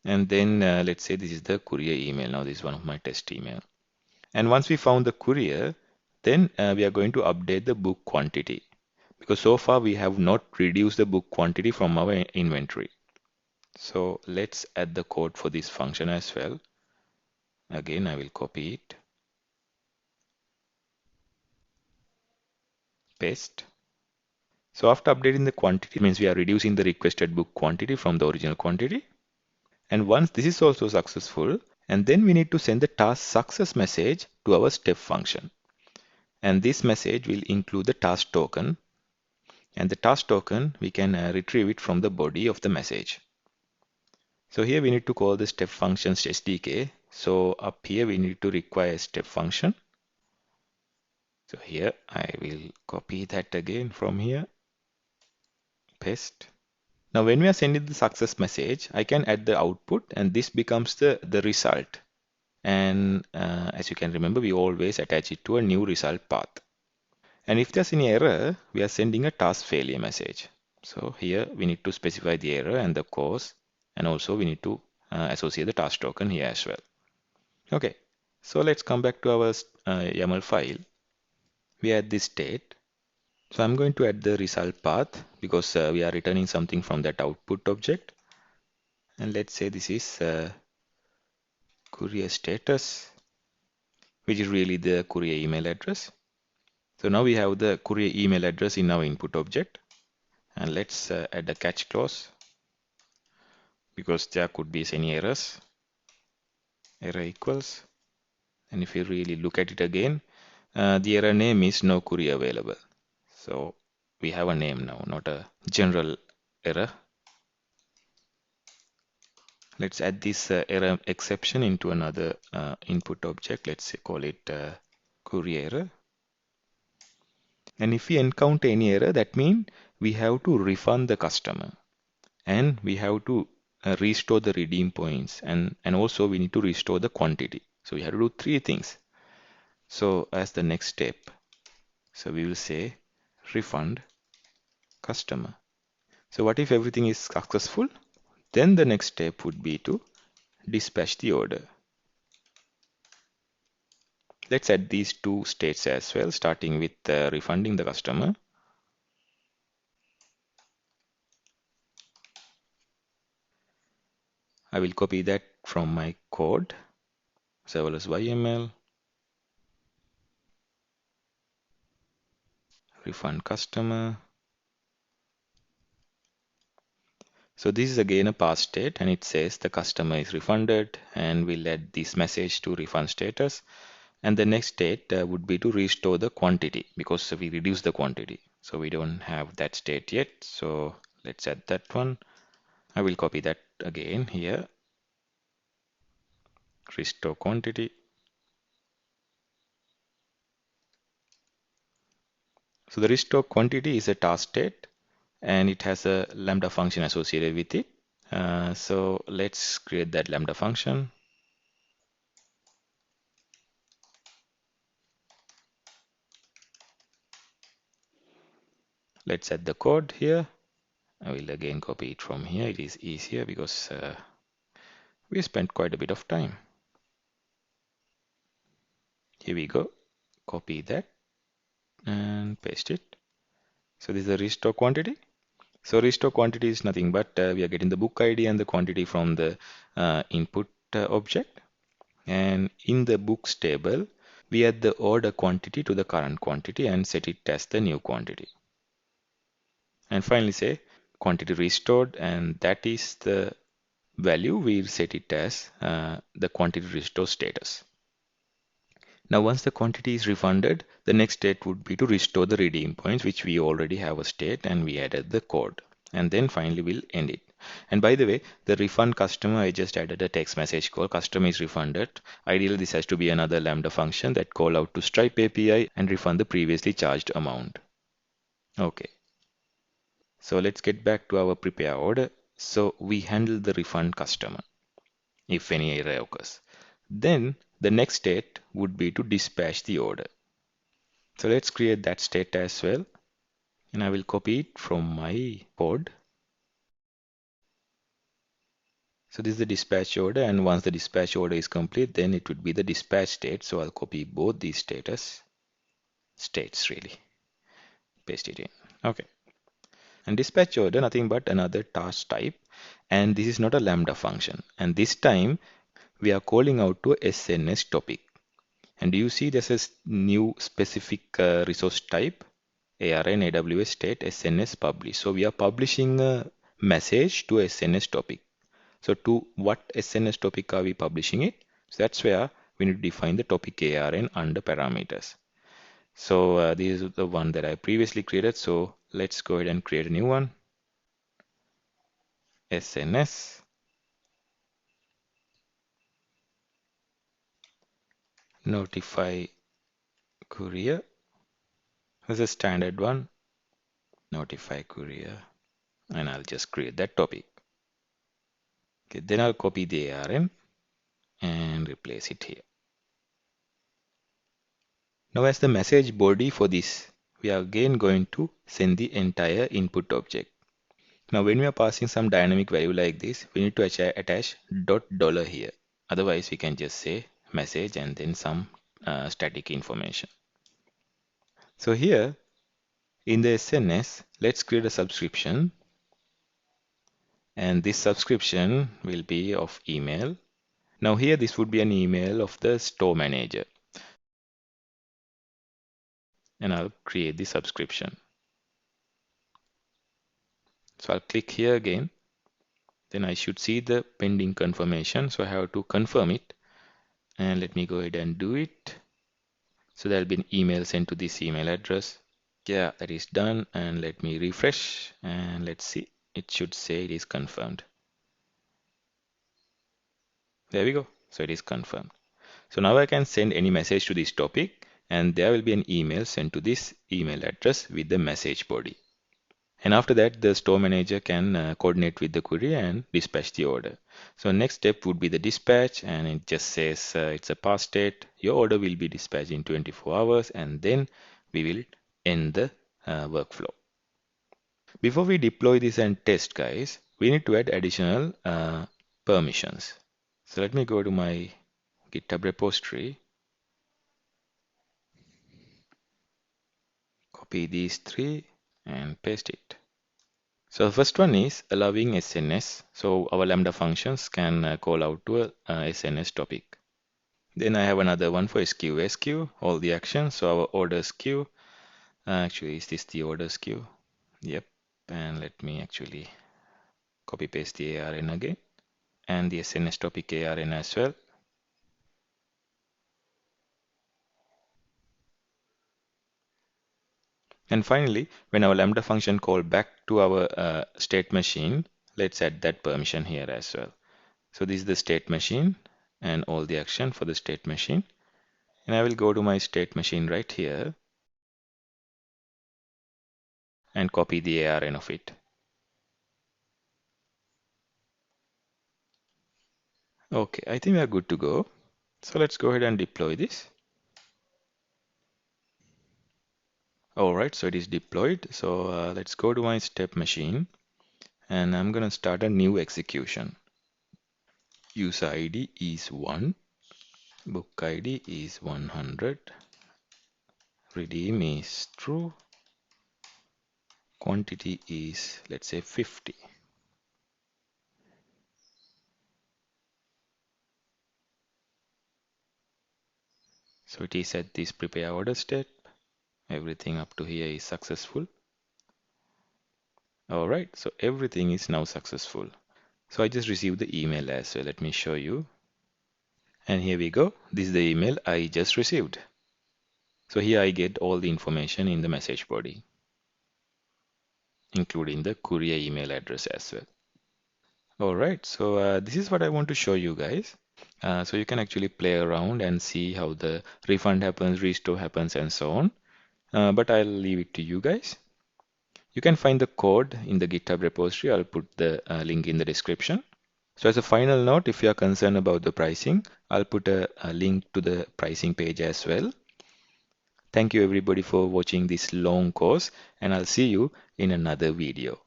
And then let's say this is the courier email. Now this is one of my test email. And once we found the courier, then we are going to update the book quantity, because so far we have not reduced the book quantity from our inventory. So let's add the code for this function as well. Again, I will copy it, paste. So after updating the quantity, means we are reducing the requested book quantity from the original quantity. And once this is also successful, and then we need to send the task success message to our step function. And this message will include the task token. And the task token, we can retrieve it from the body of the message. So here we need to call the step functions SDK. So up here we need to require a step function. So here I will copy that again from here, paste. Now when we are sending the success message, I can add the output, and this becomes the result. And as you can remember, we always attach it to a new result path. And if there's any error, we are sending a task failure message. So here we need to specify the error and the cause, and also we need to associate the task token here as well. Okay, so let's come back to our YAML file. We add this state. So I'm going to add the result path because we are returning something from that output object. And let's say this is courier status, which is really the courier email address. So now we have the courier email address in our input object. And let's add a catch clause, because there could be any errors. Error equals. And if you really look at it again, the error name is no courier available. So we have a name now, not a general error. Let's add this error exception into another input object. Let's say call it courier error. And if we encounter any error, that means we have to refund the customer, and we have to restore the redeem points, and also we need to restore the quantity. So we have to do 3 things. So as the next step, so we will say refund customer. So what if everything is successful? Then the next step would be to dispatch the order. Let's add these 2 states as well, starting with refunding the customer. I will copy that from my code, serverless YML, refund customer. So this is again a pass state, and it says the customer is refunded, and we'll add this message to refund status. And the next state would be to restore the quantity, because we reduce the quantity. So we don't have that state yet. So let's add that one. I will copy that again here. restore quantity. So the restore quantity is a task state and it has a Lambda function associated with it. So let's create that Lambda function. Let's add the code here. I will again copy it from here. It is easier because we spent quite a bit of time. Here we go. Copy that and paste it. So this is the restore quantity. So restore quantity is nothing but we are getting the book ID and the quantity from the input object. And in the books table, we add the order quantity to the current quantity and set it as the new quantity. And finally say quantity restored, and that is the value we'll set it as the quantity restore status. Now once the quantity is refunded, the next state would be to restore the redeem points, which we already have a state and we added the code. And then finally we'll end it. And by the way, the refund customer, I just added a text message call. Customer is refunded. Ideally, this has to be another Lambda function that call out to Stripe API and refund the previously charged amount. Okay. So let's get back to our prepare order. So we handle the refund customer if any error occurs. Then the next state would be to dispatch the order. So let's create that state as well. And I will copy it from my code. So this is the dispatch order, and once the dispatch order is complete, then it would be the dispatch state. So I'll copy both these states really. Paste it in. Okay. And dispatch order, nothing but another task type. And this is not a Lambda function. And this time we are calling out to a SNS topic. And do you see there's a new specific resource type, ARN AWS state SNS publish. So we are publishing a message to SNS topic. So to what SNS topic are we publishing it? So that's where we need to define the topic ARN under parameters. So this is the one that I previously created. So let's go ahead and create a new one. SNS notify courier. This is a standard one. Notify courier. And I'll just create that topic. Okay, then I'll copy the ARN and replace it here. Now as the message body for this, we are again going to send the entire input object. Now when we are passing some dynamic value like this, we need to attach $$ here. Otherwise we can just say message and then some static information. So here in the SNS, let's create a subscription. And this subscription will be of email. Now here this would be an email of the store manager. And I'll create the subscription. So I'll click here again. Then I should see the pending confirmation. So I have to confirm it. And let me go ahead and do it. So there'll be an email sent to this email address. Yeah, that is done. And let me refresh and let's see. It should say it is confirmed. There we go. So it is confirmed. So now I can send any message to this topic and there will be an email sent to this email address with the message body. And after that, the store manager can coordinate with the courier and dispatch the order. So next step would be the dispatch, and it just says it's a past state. Your order will be dispatched in 24 hours, and then we will end the workflow. Before we deploy this and test, guys, we need to add additional permissions. So let me go to my GitHub repository, copy these three and paste it. So the first one is allowing SNS. So our Lambda functions can call out to a SNS topic. Then I have another one for SQ, all the actions. So our orders queue. Actually, is this the orders queue? Yep. And let me actually copy paste the ARN again. And the SNS topic ARN as well. And finally, when our Lambda function call back to our state machine, let's add that permission here as well. So this is the state machine, and all the action for the state machine. And I will go to my state machine right here and copy the ARN of it. Okay, I think we are good to go. So let's go ahead and deploy this. Alright, so it is deployed. So let's go to my step machine and I'm gonna start a new execution. User ID is 1, book ID is 100, redeem is true, quantity is, let's say, 50. So it is at this prepare order step. Everything up to here is successful. Alright, so everything is now successful. So I just received the email as well. Let me show you. And here we go. This is the email I just received. So here I get all the information in the message body, including the courier email address as well. Alright, so this is what I want to show you guys. So you can actually play around and see how the refund happens, restore happens, and so on. But I'll leave it to you guys. You can find the code in the GitHub repository. I'll put the link in the description. So as a final note, if you are concerned about the pricing, I'll put a link to the pricing page as well. Thank you everybody for watching this long course, and I'll see you in another video.